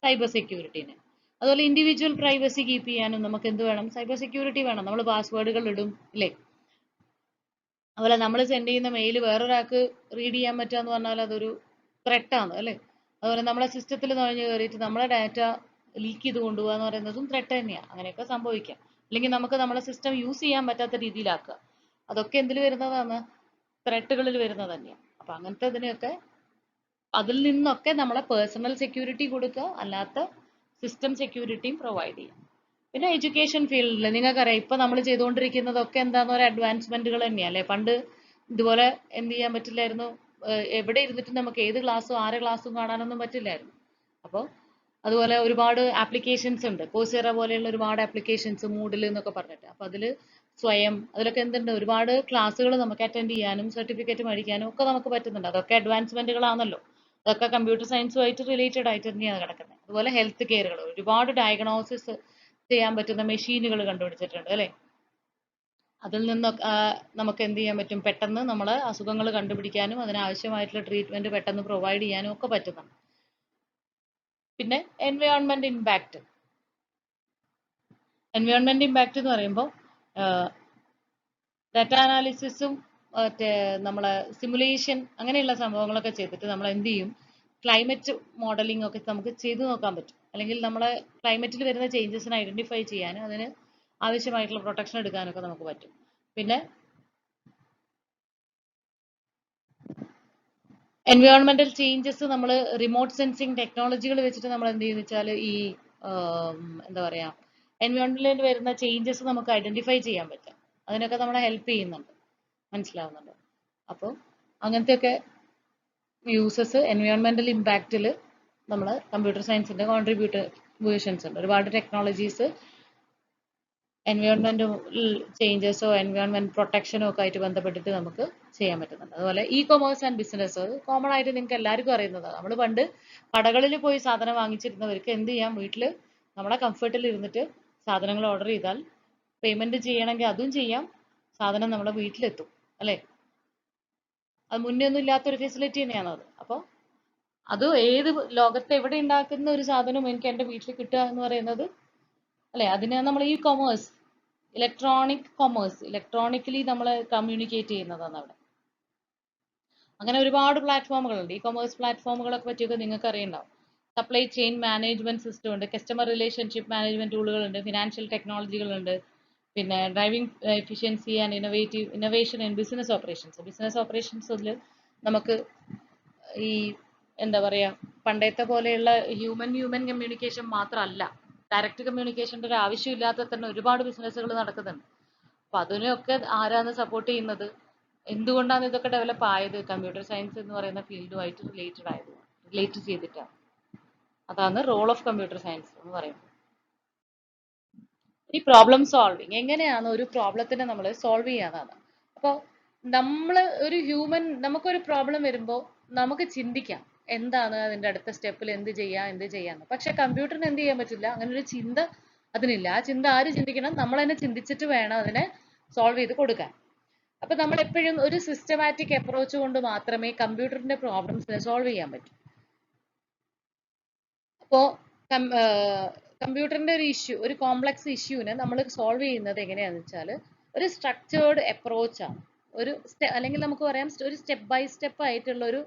സൈബർ സെക്യൂരിറ്റീനെ. അതുപോലെ ഇൻഡിവിജ്വൽ പ്രൈവസി കീപ്പ് ചെയ്യാനും നമുക്ക് എന്ത് വേണം? സൈബർ സെക്യൂരിറ്റി വേണം. നമ്മൾ പാസ്വേഡുകൾ ഇടും ഇല്ലേ? അതുപോലെ നമ്മൾ സെൻഡ് ചെയ്യുന്ന മെയിൽ വേറൊരാൾക്ക് റീഡ് ചെയ്യാൻ പറ്റുക എന്ന് പറഞ്ഞാൽ അതൊരു ത്രെട്ടാണ് അല്ലേ? അതുപോലെ നമ്മളെ സിസ്റ്റത്തിൽ നുഴഞ്ഞു കയറിയിട്ട് നമ്മളെ ഡാറ്റ ലീക്ക് ചെയ്ത് കൊണ്ടുപോകുക എന്ന് പറയുന്നതും ത്രെട്ട് തന്നെയാണ്. അങ്ങനെയൊക്കെ സംഭവിക്കാം. അല്ലെങ്കിൽ നമുക്ക് നമ്മളെ സിസ്റ്റം യൂസ് ചെയ്യാൻ പറ്റാത്ത രീതിയിലാക്കുക. അതൊക്കെ എന്തിൽ വരുന്നതാണ്? ത്രെട്ടുകളിൽ വരുന്നത് തന്നെയാണ്. അപ്പൊ അങ്ങനത്തെ ഇതിനൊക്കെ അതിൽ നിന്നൊക്കെ നമ്മളെ പേഴ്സണൽ സെക്യൂരിറ്റി കൊടുക്കുക, അല്ലാത്ത സിസ്റ്റം സെക്യൂരിറ്റിയും പ്രൊവൈഡ് ചെയ്യാം. പിന്നെ എഡ്യൂക്കേഷൻ ഫീൽഡിൽ നിങ്ങൾക്കറിയാം ഇപ്പൊ നമ്മൾ ചെയ്തുകൊണ്ടിരിക്കുന്നതൊക്കെ എന്താന്ന് പറയുക അഡ്വാൻസ്മെന്റുകൾ തന്നെയാണ് അല്ലെ? പണ്ട് ഇതുപോലെ എന്ത് ചെയ്യാൻ പറ്റില്ലായിരുന്നു, എവിടെ ഇരുന്നിട്ട് നമുക്ക് ഏത് ക്ലാസ്സും ആരെ ക്ലാസ്സും കാണാനൊന്നും പറ്റില്ലായിരുന്നു. അപ്പോൾ അതുപോലെ ഒരുപാട് ആപ്ലിക്കേഷൻസ് ഉണ്ട്, കോഴ്സെറ പോലെയുള്ള ഒരുപാട് ആപ്ലിക്കേഷൻസ്, മൂഡിൽ എന്നൊക്കെ പറഞ്ഞിട്ട്. അപ്പൊ അതിലൊക്കെ എന്തുണ്ട്, ഒരുപാട് ക്ലാസ്സുകൾ നമുക്ക് അറ്റൻഡ് ചെയ്യാനും സർട്ടിഫിക്കറ്റ് മേടിക്കാനും ഒക്കെ നമുക്ക് പറ്റുന്നുണ്ട്. അതൊക്കെ അഡ്വാൻസ്മെന്റുകളാണല്ലോ. അതൊക്കെ കമ്പ്യൂട്ടർ സയൻസുമായിട്ട് റിലേറ്റഡ് ആയിട്ട് തന്നെയാണ് കിടക്കുന്നത്. അതുപോലെ ഹെൽത്ത് കെയറുകൾ, ഒരുപാട് ഡയഗ്നോസിസ് ചെയ്യാൻ പറ്റുന്ന മെഷീനുകൾ കണ്ടുപിടിച്ചിട്ടുണ്ട് അല്ലെ? അതിൽ നിന്നൊക്കെ നമുക്ക് എന്ത് ചെയ്യാൻ പറ്റും? പെട്ടെന്ന് നമ്മളെ അസുഖങ്ങൾ കണ്ടുപിടിക്കാനും അതിനാവശ്യമായിട്ടുള്ള ട്രീറ്റ്മെന്റ് പെട്ടെന്ന് പ്രൊവൈഡ് ചെയ്യാനും ഒക്കെ പറ്റുന്നുണ്ട്. പിന്നെ എൻവയോൺമെന്റ് ഇമ്പാക്ട് എന്ന് പറയുമ്പോൾ ഡാറ്റ അനാലിസിസും മറ്റേ നമ്മളെ സിമുലേഷൻ അങ്ങനെയുള്ള സംഭവങ്ങളൊക്കെ ചെയ്തിട്ട് നമ്മൾ എന്ത് ചെയ്യും? ക്ലൈമറ്റ് മോഡലിംഗ് ഒക്കെ നമുക്ക് ചെയ്തു നോക്കാൻ പറ്റും. അല്ലെങ്കിൽ നമ്മളെ ക്ലൈമറ്റിൽ വരുന്ന ചേഞ്ചസിനെ ഐഡന്റിഫൈ ചെയ്യാനും അതിന് ആവശ്യമായിട്ടുള്ള പ്രൊട്ടക്ഷൻ എടുക്കാനൊക്കെ നമുക്ക് പറ്റും. പിന്നെ എൻവയോൺമെന്റൽ ചേഞ്ചസ് നമ്മൾ റിമോട്ട് സെൻസിങ് ടെക്നോളജികൾ വെച്ചിട്ട് നമ്മൾ എന്ത് ചെയ്യുന്ന വെച്ചാൽ ഈ എന്താ പറയാ, എൻവയോൺമെന്റിൽ വരുന്ന ചേഞ്ചസ് നമുക്ക് ഐഡന്റിഫൈ ചെയ്യാൻ പറ്റും. അതിനൊക്കെ നമ്മളെ ഹെൽപ്പ് ചെയ്യുന്നുണ്ട്. മനസ്സിലാവുന്നുണ്ട്? അപ്പോൾ അങ്ങനത്തെയൊക്കെ യൂസസ് എൻവയോൺമെന്റൽ ഇമ്പാക്റ്റിൽ നമ്മൾ കമ്പ്യൂട്ടർ സയൻസിന്റെ കോൺട്രിബ്യൂഷൻസ് ഉണ്ട്. ഒരുപാട് ടെക്നോളജീസ് എൻവയോൺമെന്റൽ ചേഞ്ചസോ എൻവയോൺമെന്റ് പ്രൊട്ടക്ഷനോ ഒക്കെ ആയിട്ട് ബന്ധപ്പെട്ടിട്ട് നമുക്ക് ചെയ്യാൻ പറ്റുന്നുണ്ട്. അതുപോലെ E commerce and business common ആയിട്ട് നിങ്ങൾക്ക് എല്ലാവർക്കും അറിയുന്നതാണ്. നമ്മൾ പണ്ട് കടകളിൽ പോയി സാധനം വാങ്ങിച്ചിരുന്നവർക്ക് എന്ത് ചെയ്യാം? വീട്ടിൽ നമ്മളെ കംഫർട്ടിൽ ഇരുന്നിട്ട് സാധനങ്ങൾ ഓർഡർ ചെയ്താൽ പേയ്മെന്റ് ചെയ്യണമെങ്കിൽ അതും ചെയ്യാം, സാധനം നമ്മുടെ വീട്ടിലെത്തും അല്ലേ? അത് മുന്നേ ഒന്നും ഇല്ലാത്തൊരു ഫെസിലിറ്റി തന്നെയാണ് അത്. അപ്പോൾ അത് ഏത് ലോകത്ത് എവിടെ ഉണ്ടാക്കുന്ന ഒരു സാധനവും എനിക്ക് എൻ്റെ വീട്ടിൽ കിട്ടുക എന്ന് പറയുന്നത് അല്ലെ? അതിനാണ് നമ്മൾ ഈ കൊമേഴ്സ്, ഇലക്ട്രോണിക്കലി നമ്മൾ കമ്മ്യൂണിക്കേറ്റ് ചെയ്യുന്നതാണ് അവിടെ. അങ്ങനെ ഒരുപാട് പ്ലാറ്റ്ഫോമുകളുണ്ട്. ഈ കൊമേഴ്സ് പ്ലാറ്റ്ഫോമുകളൊക്കെ പറ്റിയൊക്കെ നിങ്ങൾക്ക് അറിയുണ്ടാവും. സപ്ലൈ ചെയിൻ മാനേജ്മെന്റ് സിസ്റ്റം ഉണ്ട്, കസ്റ്റമർ റിലേഷൻഷിപ്പ് മാനേജ്മെന്റ് ടൂളുകളുണ്ട്, ഫിനാൻഷ്യൽ ടെക്നോളജികളുണ്ട്, പിന്നെ driving efficiency and innovation in business ഓപ്പറേഷൻസിൽ നമുക്ക് ഈ എന്താ പറയാ, പണ്ടത്തെ പോലെയുള്ള ഹ്യൂമൻ കമ്മ്യൂണിക്കേഷൻ മാത്രമല്ല, ഡയറക്റ്റ് കമ്മ്യൂണിക്കേഷൻ്റെ ഒരു ആവശ്യമില്ലാത്ത തന്നെ ഒരുപാട് ബിസിനസ്സുകൾ നടക്കുന്നുണ്ട്. അപ്പൊ അതിനെയൊക്കെ ആരാണ് സപ്പോർട്ട് ചെയ്യുന്നത്? എന്തുകൊണ്ടാണ് ഇതൊക്കെ ഡെവലപ്പ് ആയത്? കമ്പ്യൂട്ടർ സയൻസ് എന്ന് പറയുന്ന ഫീൽഡുമായിട്ട് റിലേറ്റ് ചെയ്തിട്ടാണ്. അതാണ് റോൾ ഓഫ് കമ്പ്യൂട്ടർ സയൻസ് എന്ന് പറയുന്നത്. ഈ പ്രോബ്ലം സോൾവിങ്, എങ്ങനെയാണ് ഒരു പ്രോബ്ലത്തിനെ നമ്മൾ സോൾവ് ചെയ്യാന്നാണ്. അപ്പോൾ നമ്മൾ ഒരു നമുക്കൊരു പ്രോബ്ലം വരുമ്പോൾ നമുക്ക് ചിന്തിക്കാം എന്താണ് അതിന്റെ അടുത്ത സ്റ്റെപ്പിൽ എന്ത് ചെയ്യാന്ന്. പക്ഷെ കമ്പ്യൂട്ടറിന് എന്ത് ചെയ്യാൻ പറ്റില്ല, അങ്ങനെ ഒരു ചിന്ത അതിനില്ല. ആ ചിന്ത ആര് ചിന്തിക്കണം? നമ്മൾ തന്നെ ചിന്തിച്ചിട്ട് വേണം അതിനെ സോൾവ് ചെയ്ത് കൊടുക്കാൻ. അപ്പൊ നമ്മൾ എപ്പോഴും ഒരു സിസ്റ്റമാറ്റിക് അപ്രോച്ച് കൊണ്ട് മാത്രമേ കമ്പ്യൂട്ടറിന്റെ പ്രോബ്ലംസിനെ സോൾവ് ചെയ്യാൻ പറ്റൂ. അപ്പോ കമ്പ്യൂട്ടറിന്റെ ഒരു കോംപ്ലക്സ് ഇഷ്യൂവിനെ നമ്മൾ സോൾവ് ചെയ്യുന്നത് എങ്ങനെയാണെന്ന് വെച്ചാൽ ഒരു സ്ട്രക്ചേർഡ് അപ്രോച്ചാണ്. അല്ലെങ്കിൽ നമുക്ക് പറയാം ഒരു സ്റ്റെപ്പ് ബൈ സ്റ്റെപ്പ് ആയിട്ടുള്ള ഒരു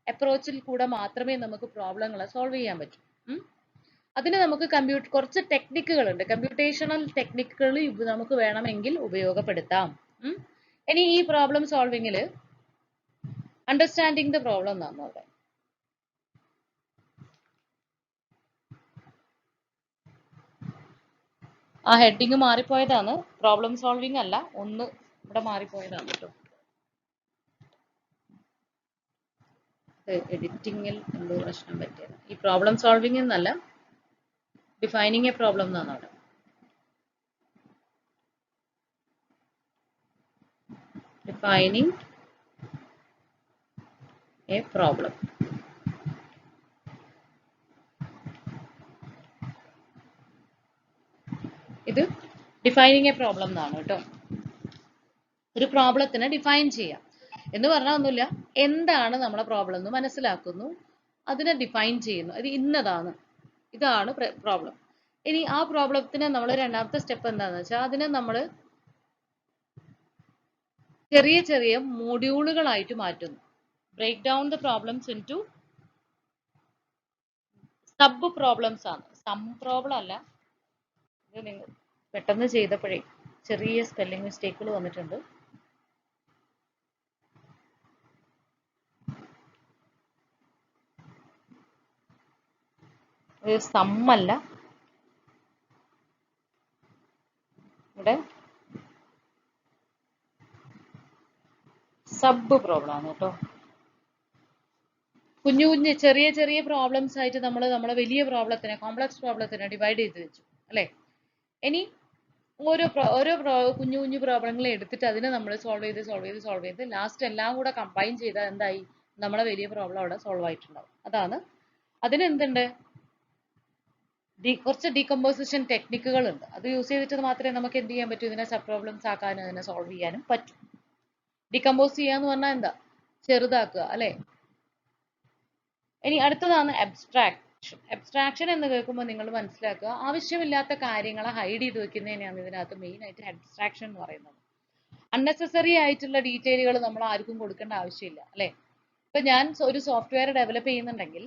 അപ്രോച്ചിൽ കൂടെ മാത്രമേ നമുക്ക് പ്രോബ്ലങ്ങളെ സോൾവ് ചെയ്യാൻ പറ്റൂ. അതിന് നമുക്ക് കുറച്ച് ടെക്നിക്കുകളുണ്ട്, കമ്പ്യൂട്ടേഷണൽ ടെക്നിക്കുകൾ നമുക്ക് വേണമെങ്കിൽ ഉപയോഗപ്പെടുത്താം. ഇനി ഈ പ്രോബ്ലം സോൾവിങ്ങിൽ അണ്ടർസ്റ്റാൻഡിങ് ദ പ്രോബ്ലം എന്നാണ് അവിടെ. ആ ഹെഡിങ് മാറിപ്പോയതാണ്, പ്രോബ്ലം സോൾവിങ് അല്ല, ഒന്ന് ഇവിടെ മാറിപ്പോയതാണ് കേട്ടോ. എഡിറ്റിങ്ങിൽ എന്തോ പ്രശ്നം പറ്റിയത്. ഈ പ്രോബ്ലം സോൾവിങ് എന്നല്ല, ഡിഫൈനിങ് എ പ്രോബ്ലം എന്നാണ് അവിടെ. Defining A problem. ഇത് ഡിഫൈനിങ് എ പ്രോബ്ലം എന്നാണ് കേട്ടോ. ഒരു പ്രോബ്ലത്തിനെ ഡിഫൈൻ ചെയ്യാം എന്ന് പറഞ്ഞാൽ ഒന്നുമില്ല, എന്താണ് നമ്മളെ പ്രോബ്ലം എന്ന് മനസ്സിലാക്കുന്നു, അതിനെ ഡിഫൈൻ ചെയ്യുന്നു, ഇത് ഇന്നതാണ്, ഇതാണ് പ്രോബ്ലം. ഇനി ആ പ്രോബ്ലത്തിന് നമ്മൾ രണ്ടാമത്തെ സ്റ്റെപ്പ് എന്താണെന്ന് വെച്ചാൽ അതിനെ നമ്മൾ ചെറിയ ചെറിയ മോഡ്യൂളുകളായിട്ട് മാറ്റുന്നു. Break down the problems into sub problems ആണ്, സം പ്രോബ്ലം അല്ല. ഇത് നിങ്ങൾ പെട്ടെന്ന് ചെയ്തപ്പോഴേ ചെറിയ സ്പെല്ലിംഗ് മിസ്റ്റേക്കുകൾ വന്നിട്ടുണ്ട്. ഇത് സമ്മല്ല, ഇവിടെ സബ് പ്രോബ്ലം ആണ് കേട്ടോ. കുഞ്ഞു കുഞ്ഞ് ചെറിയ ചെറിയ പ്രോബ്ലംസ് ആയിട്ട് നമ്മൾ നമ്മളെ വലിയ പ്രോബ്ലത്തിനെ, കോംപ്ലക്സ് പ്രോബ്ലത്തിനെ ഡിവൈഡ് ചെയ്ത് വെച്ചു അല്ലേ. ഇനി ഓരോ കുഞ്ഞു കുഞ്ഞു പ്രോബ്ലങ്ങളെ എടുത്തിട്ട് അതിനെ നമ്മൾ സോൾവ് ചെയ്ത് ലാസ്റ്റ് എല്ലാം കൂടെ കമ്പൈൻ ചെയ്താൽ എന്തായി, നമ്മളെ വലിയ പ്രോബ്ലം അവിടെ സോൾവ് ആയിട്ടുണ്ടാവും. അതാണ്. അതിനെന്തുണ്ട്, കുറച്ച് ഡീകമ്പോസിഷൻ ടെക്നിക്കുകൾ ഉണ്ട്. അത് യൂസ് ചെയ്തിട്ട് മാത്രമേ നമുക്ക് എന്ത് ചെയ്യാൻ പറ്റൂ, ഇതിനെ സബ് പ്രോബ്ലംസ് ആക്കാനും അതിനെ സോൾവ് ചെയ്യാനും പറ്റും. ഡീകമ്പോസ് ചെയ്യാന്ന് പറഞ്ഞാൽ എന്താ, ചെറുതാക്കുക അല്ലെ. ഇനി അടുത്തതാണ് അബ്സ്ട്രാക്ഷൻ. അബ്സ്ട്രാക്ഷൻ എന്ന് കേൾക്കുമ്പോൾ നിങ്ങൾ മനസ്സിലാക്കുക, ആവശ്യമില്ലാത്ത കാര്യങ്ങളെ ഹൈഡ് ചെയ്ത് വെക്കുന്നതിനെയാണ് ഇതിനകത്ത് മെയിൻ ആയിട്ട് അബ്സ്ട്രാക്ഷൻ എന്ന് പറയുന്നത്. അൺനെസസറി ആയിട്ടുള്ള ഡീറ്റെയിലുകൾ നമ്മൾ ആർക്കും കൊടുക്കേണ്ട ആവശ്യമില്ല അല്ലെ. ഇപ്പൊ ഞാൻ ഒരു സോഫ്റ്റ്വെയർ ഡെവലപ്പ് ചെയ്യുന്നുണ്ടെങ്കിൽ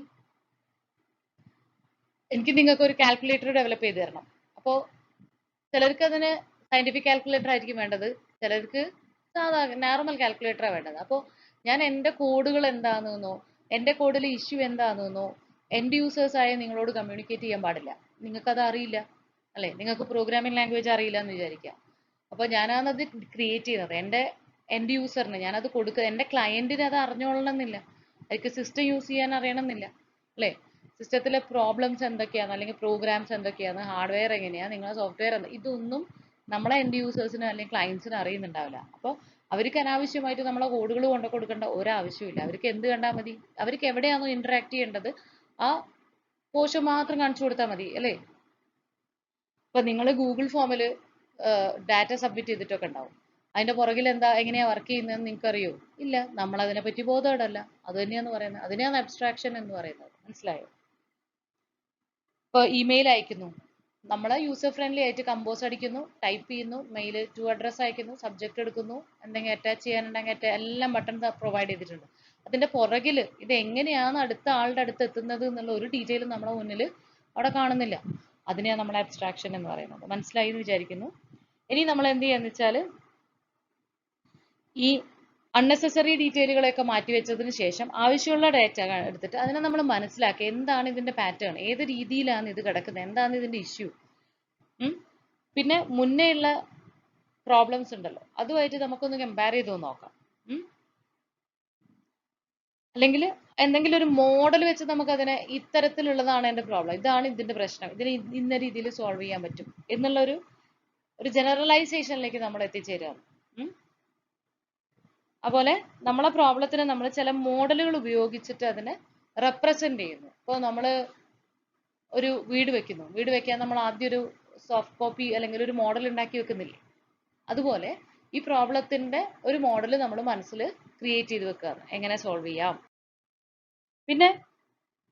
എനിക്ക് നിങ്ങൾക്ക് ഒരു കാൽക്കുലേറ്റർ ഡെവലപ്പ് ചെയ്ത് തരണം. അപ്പോൾ ചിലർക്ക് അതിന് സയന്റിഫിക് കാൽക്കുലേറ്റർ ആയിരിക്കും വേണ്ടത്, ചിലർക്ക് സാധാരണ നോർമൽ കാൽക്കുലേറ്ററാണ് വേണ്ടത്. അപ്പോൾ ഞാൻ എൻ്റെ കോഡുകൾ എന്താണെന്നോ എൻ്റെ കോഡിലെ ഇഷ്യൂ എന്താണെന്നോ എൻഡ് യൂസേഴ്സ് ആയ നിങ്ങളോട് കമ്മ്യൂണിക്കേറ്റ് ചെയ്യാൻ പാടില്ല. നിങ്ങൾക്കത് അറിയില്ല അല്ലേ, നിങ്ങൾക്ക് പ്രോഗ്രാമിംഗ് ലാംഗ്വേജ് അറിയില്ല എന്ന് വിചാരിക്കുക. അപ്പോൾ ഞാനാണത് ക്രിയേറ്റ് ചെയ്യുന്നത്, എൻ്റെ എൻഡ് യൂസറിന് ഞാനത് കൊടുക്കുക. എൻ്റെ ക്ലയൻറ്റിന് അത് അറിഞ്ഞോളണമെന്നില്ല, അവർക്ക് സിസ്റ്റം യൂസ് ചെയ്യാൻ അറിയണമെന്നില്ല അല്ലേ. സിസ്റ്റത്തിലെ പ്രോബ്ലംസ് എന്തൊക്കെയാണ്, അല്ലെങ്കിൽ പ്രോഗ്രാംസ് എന്തൊക്കെയാണ്, ഹാർഡ്വെയർ എങ്ങനെയാണ്, നിങ്ങളുടെ സോഫ്റ്റ്വെയർ എന്താ, ഇതൊന്നും നമ്മളെ എൻഡ് യൂസേഴ്സിന് അല്ലെങ്കിൽ ക്ലയൻസിന് അറിയുന്നുണ്ടാവില്ല. അപ്പോൾ അവർക്ക് അനാവശ്യമായിട്ട് നമ്മളെ കോഡുകൾ കൊണ്ടു കൊടുക്കേണ്ട ഒരാവശ്യമില്ല. അവർക്ക് എന്ത് കണ്ടാൽ മതി, അവർക്ക് എവിടെയാണോ ഇന്ററാക്ട് ചെയ്യേണ്ടത് ആ പോർഷൻ മാത്രം കാണിച്ചു കൊടുത്താൽ മതി അല്ലേ. ഇപ്പൊ നിങ്ങൾ ഗൂഗിൾ ഫോമിൽ ഡാറ്റ സബ്മിറ്റ് ചെയ്തിട്ടൊക്കെ ഉണ്ടാവും, അതിന്റെ പുറകിൽ എന്താ, എങ്ങനെയാ വർക്ക് ചെയ്യുന്നതെന്ന് നിങ്ങൾക്ക് അറിയോ, ഇല്ല. നമ്മൾ അതിനെപ്പറ്റി ബോധേടല്ല. അത് തന്നെയാന്ന് പറയുന്നത്, അതിനെയാണ് അബ്സ്ട്രാക്ഷൻ എന്ന് പറയുന്നത്. മനസ്സിലായോ. ഇപ്പൊ ഇമെയിൽ അയക്കുന്നു, നമ്മൾ യൂസർ ഫ്രണ്ട്ലി ആയിട്ട് കമ്പോസ് അടിക്കുന്നു, ടൈപ്പ് ചെയ്യുന്നു, മെയിൽ ടു അഡ്രസ് അയക്കുന്നു, സബ്ജക്ട് എടുക്കുന്നു, എന്തെങ്കിലും അറ്റാച്ച് ചെയ്യാനുണ്ടെങ്കിൽ എല്ലാം ബട്ടൺ പ്രൊവൈഡ് ചെയ്തിട്ടുണ്ട്. അതിന്റെ പുറകിൽ ഇത് എങ്ങനെയാണ് അടുത്ത ആളുടെ അടുത്ത് എത്തുന്നത് എന്നുള്ള ഒരു ഡീറ്റെയിലും നമ്മുടെ മുന്നിൽ അവിടെ കാണുന്നില്ല. അതിനെയാണ് നമ്മൾ അബ്സ്ട്രാക്ഷൻ എന്ന് പറയുന്നത്. മനസ്സിലായി എന്ന് വിചാരിക്കുന്നു. ഇനി നമ്മൾ എന്ത് ചെയ്യാന്ന് വെച്ചാൽ ഈ അൺനെസസറി ഡീറ്റെയിലുകളൊക്കെ മാറ്റിവെച്ചതിന് ശേഷം ആവശ്യമുള്ള ഡാറ്റ എടുത്തിട്ട് അതിനെ നമ്മൾ മനസ്സിലാക്കുക, എന്താണ് ഇതിന്റെ പാറ്റേൺ, ഏത് രീതിയിലാണ് ഇത് കിടക്കുന്നത്, എന്താണ് ഇതിന്റെ ഇഷ്യൂ. പിന്നെ മുന്നേ ഉള്ള പ്രോബ്ലംസ് ഉണ്ടല്ലോ, അതുമായിട്ട് നമുക്കൊന്ന് കമ്പയർ ചെയ്ത് നോക്കാം. അല്ലെങ്കിൽ എന്തെങ്കിലും ഒരു മോഡൽ വെച്ച് നമുക്ക് അതിനെ ഇത്തരത്തിലുള്ളതാണ് എൻ്റെ പ്രോബ്ലം, ഇതാണ് ഇതിന്റെ പ്രശ്നം, ഇതിനെ ഇന്ന രീതിയിൽ സോൾവ് ചെയ്യാൻ പറ്റും എന്നുള്ള ഒരു ജനറലൈസേഷനിലേക്ക് നമ്മൾ എത്തിച്ചേരുകയാണ്. അതുപോലെ നമ്മളെ പ്രോബ്ലത്തിന് നമ്മൾ ചില മോഡലുകൾ ഉപയോഗിച്ചിട്ട് അതിനെ റെപ്രസെന്റ് ചെയ്യുന്നു. ഇപ്പോൾ നമ്മൾ ഒരു വീട് വെക്കുന്നു, വീട് വെക്കാൻ നമ്മൾ ആദ്യം ഒരു സോഫ്റ്റ് കോപ്പി അല്ലെങ്കിൽ ഒരു മോഡൽ ഉണ്ടാക്കി വെക്കുന്നില്ലേ, അതുപോലെ ഈ പ്രോബ്ലത്തിന്റെ ഒരു മോഡൽ നമ്മൾ മനസ്സിൽ ക്രിയേറ്റ് ചെയ്ത് വെക്കുകയാണ്, എങ്ങനെ സോൾവ് ചെയ്യാം.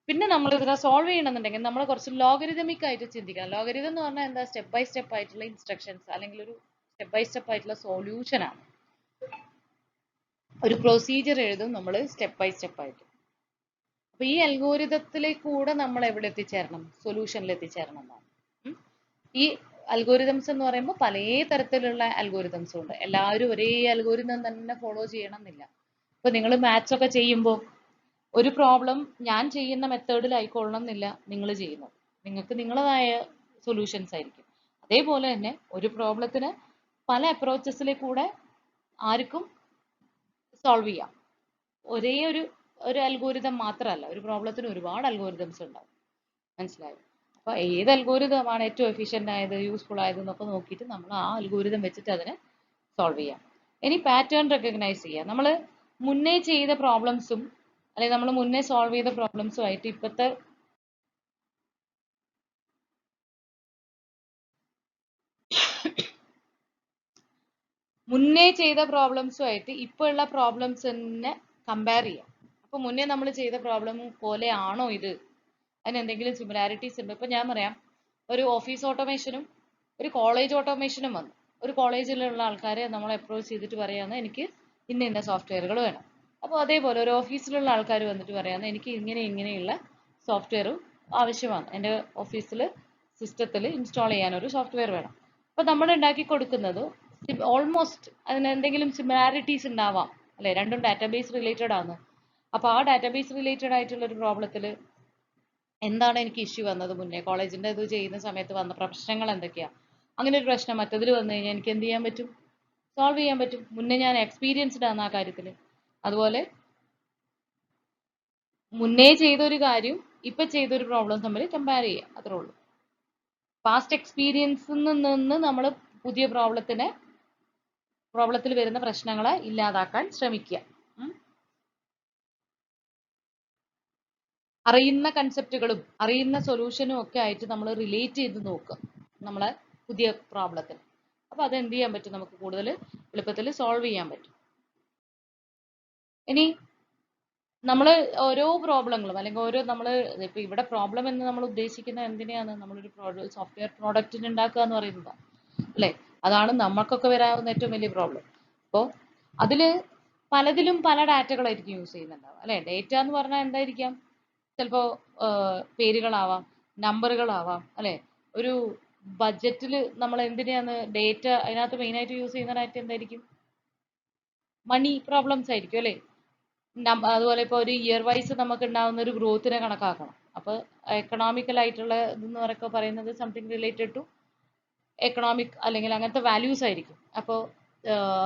പിന്നെ നമ്മൾ ഇതിനെ സോൾവ് ചെയ്യണമെന്നുണ്ടെങ്കിൽ നമ്മൾ കുറച്ച് ലോഗരിതമിക് ആയിട്ട് ചിന്തിക്കണം. ലോഗരിതം എന്ന് പറഞ്ഞാൽ എന്താ, സ്റ്റെപ്പ് ബൈ സ്റ്റെപ്പ് ആയിട്ടുള്ള ഇൻസ്ട്രക്ഷൻസ് അല്ലെങ്കിൽ ഒരു സ്റ്റെപ്പ് ബൈ സ്റ്റെപ്പ് ആയിട്ടുള്ള സൊല്യൂഷൻ ആണ്. ഒരു പ്രൊസീജിയർ എഴുതും നമ്മൾ സ്റ്റെപ്പ് ബൈ സ്റ്റെപ്പ് ആയിട്ട്. അപ്പൊ ഈ അൽഗോരിതത്തിലേക്ക് കൂടെ നമ്മൾ എവിടെ എത്തിച്ചേരണം? സൊല്യൂഷനിൽ എത്തിച്ചേരണം എന്നാണ്. ഈ അൽഗോരിതംസ് എന്ന് പറയുമ്പോൾ പല തരത്തിലുള്ള അൽഗോരിതംസും ഉണ്ട്. എല്ലാവരും ഒരേ അൽഗോരിതം തന്നെ ഫോളോ ചെയ്യണം എന്നില്ല. ഇപ്പൊ നിങ്ങൾ മാത്സ് ഒക്കെ ചെയ്യുമ്പോൾ ഒരു പ്രോബ്ലം ഞാൻ ചെയ്യുന്ന മെത്തേഡിലായിക്കൊള്ളണം എന്നില്ല നിങ്ങൾ ചെയ്യുന്നത്. നിങ്ങൾക്ക് നിങ്ങളതായ സൊല്യൂഷൻസ് ആയിരിക്കും. അതേപോലെ തന്നെ ഒരു പ്രോബ്ലത്തിന് പല അപ്രോച്ചസിലെ കൂടെ ആർക്കും സോൾവ് ചെയ്യാം. ഒരേ ഒരു അൽഗോരിതം മാത്രമല്ല, ഒരു പ്രോബ്ലത്തിന് ഒരുപാട് അൽഗോരിതംസ് ഉണ്ടാവും. മനസ്സിലായോ? അപ്പൊ ഏത് അൽഗോരിതമാണ് ഏറ്റവും എഫിഷ്യന്റ് ആയത്, യൂസ്ഫുൾ ആയത് എന്നൊക്കെ നോക്കിയിട്ട് നമ്മൾ ആ അൽഗോരിതം വെച്ചിട്ട് അതിനെ സോൾവ് ചെയ്യാം. ഇനി പാറ്റേൺ റെക്കഗ്നൈസ് ചെയ്യാം. നമ്മൾ മുന്നേ ചെയ്ത പ്രോബ്ലംസും അല്ലെങ്കിൽ നമ്മൾ മുന്നേ സോൾവ് ചെയ്ത പ്രോബ്ലംസും ആയിട്ട് ഇപ്പോഴത്തെ മുന്നേ ചെയ്ത പ്രോബ്ലംസും ആയിട്ട് ഇപ്പോൾ ഉള്ള പ്രോബ്ലംസിനെ കമ്പയർ ചെയ്യാം. അപ്പൊ മുന്നേ നമ്മൾ ചെയ്ത പ്രോബ്ലം പോലെ ആണോ ഇത്, അതിന് എന്തെങ്കിലും സിമിലാരിറ്റീസ് ഉണ്ടോ? ഇപ്പൊ ഞാൻ പറയാം, ഒരു ഓഫീസ് ഓട്ടോമേഷനും ഒരു കോളേജ് ഓട്ടോമേഷനും വന്നു. ഒരു കോളേജിലുള്ള ആൾക്കാരെ നമ്മൾ അപ്രോച്ച് ചെയ്തിട്ട് പറയാന്ന് എനിക്ക് ഇന്ന സോഫ്റ്റ്വെയറുകൾ വേണം. അപ്പോൾ അതേപോലെ ഒരു ഓഫീസിലുള്ള ആൾക്കാർ വന്നിട്ട് പറയാന്ന് എനിക്ക് ഇങ്ങനെയുള്ള സോഫ്റ്റ്വെയർ ആവശ്യമാണ്, എൻ്റെ ഓഫീസിൽ സിസ്റ്റത്തിൽ ഇൻസ്റ്റാൾ ചെയ്യാൻ ഒരു സോഫ്റ്റ്വെയർ വേണം. അപ്പോൾ നമ്മൾ ഉണ്ടാക്കി കൊടുക്കുന്നത് ഓൾമോസ്റ്റ് അതിന് എന്തെങ്കിലും സിമിലാരിറ്റീസ് ഉണ്ടാവാം അല്ലെ, രണ്ടും ഡാറ്റാബേസ് റിലേറ്റഡ് ആണ്. അപ്പോൾ ആ ഡാറ്റാബേസ് റിലേറ്റഡ് ആയിട്ടുള്ള ഒരു പ്രോബ്ലത്തിൽ എന്താണ് എനിക്ക് ഇഷ്യൂ വന്നത്, മുന്നേ കോളേജിന്റെ ഇത് ചെയ്യുന്ന സമയത്ത് വന്ന പ്രശ്നങ്ങൾ എന്തൊക്കെയാ, അങ്ങനെ ഒരു പ്രശ്നം മറ്റതിൽ വന്നു കഴിഞ്ഞാൽ എനിക്ക് എന്ത് ചെയ്യാൻ പറ്റും? സോൾവ് ചെയ്യാൻ പറ്റും. മുന്നേ ഞാൻ എക്സ്പീരിയൻസ്ഡ് ആണ് ആ കാര്യത്തിൽ. അതുപോലെ മുന്നേ ചെയ്തൊരു കാര്യം ഇപ്പൊ ചെയ്തൊരു പ്രോബ്ലം തമ്മിൽ കമ്പയർ ചെയ്യുക, അത്രേ ഉള്ളൂ. പാസ്റ്റ് എക്സ്പീരിയൻസിൽ നിന്ന് നമ്മൾ പുതിയ പ്രോബ്ലത്തിൽ വരുന്ന പ്രശ്നങ്ങളെ ഇല്ലാതാക്കാൻ ശ്രമിക്കുക. അറിയുന്ന കൺസെപ്റ്റുകളും അറിയുന്ന സൊല്യൂഷനും ഒക്കെ ആയിട്ട് നമ്മൾ റിലേറ്റ് ചെയ്ത് നോക്കുക നമ്മളെ പുതിയ പ്രോബ്ലത്തിന്. അപ്പൊ അത് എന്ത് ചെയ്യാൻ പറ്റും? നമുക്ക് കൂടുതൽ എളുപ്പത്തിൽ സോൾവ് ചെയ്യാൻ പറ്റും. ഇനി നമ്മൾ ഓരോ പ്രോബ്ലങ്ങളും അല്ലെങ്കിൽ ഓരോ നമ്മൾ ഇപ്പൊ ഇവിടെ പ്രോബ്ലം എന്ന് നമ്മൾ ഉദ്ദേശിക്കുന്ന എന്തിനെയാണ്? നമ്മളൊരു സോഫ്റ്റ്വെയർ പ്രോഡക്റ്റിന് ഉണ്ടാക്കുക എന്ന് പറയുന്നത് അല്ലെ? അതാണ് നമുക്കൊക്കെ വരാവുന്ന ഏറ്റവും വലിയ പ്രോബ്ലം. അപ്പോൾ അതില് പലതിലും പല ഡാറ്റകളായിരിക്കും യൂസ് ചെയ്യുന്നുണ്ടാവും അല്ലെ? ഡേറ്റ എന്ന് പറഞ്ഞാൽ എന്തായിരിക്കാം? ചിലപ്പോ പേരുകളാവാം, നമ്പറുകളാവാം അല്ലെ? ഒരു ബഡ്ജറ്റിൽ നമ്മൾ എന്തിനാണ് ഡേറ്റ, അതിനകത്ത് മെയിൻ ആയിട്ട് യൂസ് ചെയ്യുന്ന ഡാറ്റ എന്തായിരിക്കും? മണി പ്രോബ്ലംസ് ആയിരിക്കും അല്ലെ? അതുപോലെ ഇപ്പോൾ ഒരു ഇയർ വൈസ് നമുക്ക് ഉണ്ടാവുന്ന ഒരു ഗ്രോത്തിനെ കണക്കാക്കണം. അപ്പോൾ എക്കണോമിക്കൽ ആയിട്ടുള്ള ഇതെന്ന് പറയുന്നത് സംതിങ് റിലേറ്റഡ് ടു എക്കണോമിക് അല്ലെങ്കിൽ അങ്ങനത്തെ വാല്യൂസ് ആയിരിക്കും. അപ്പോൾ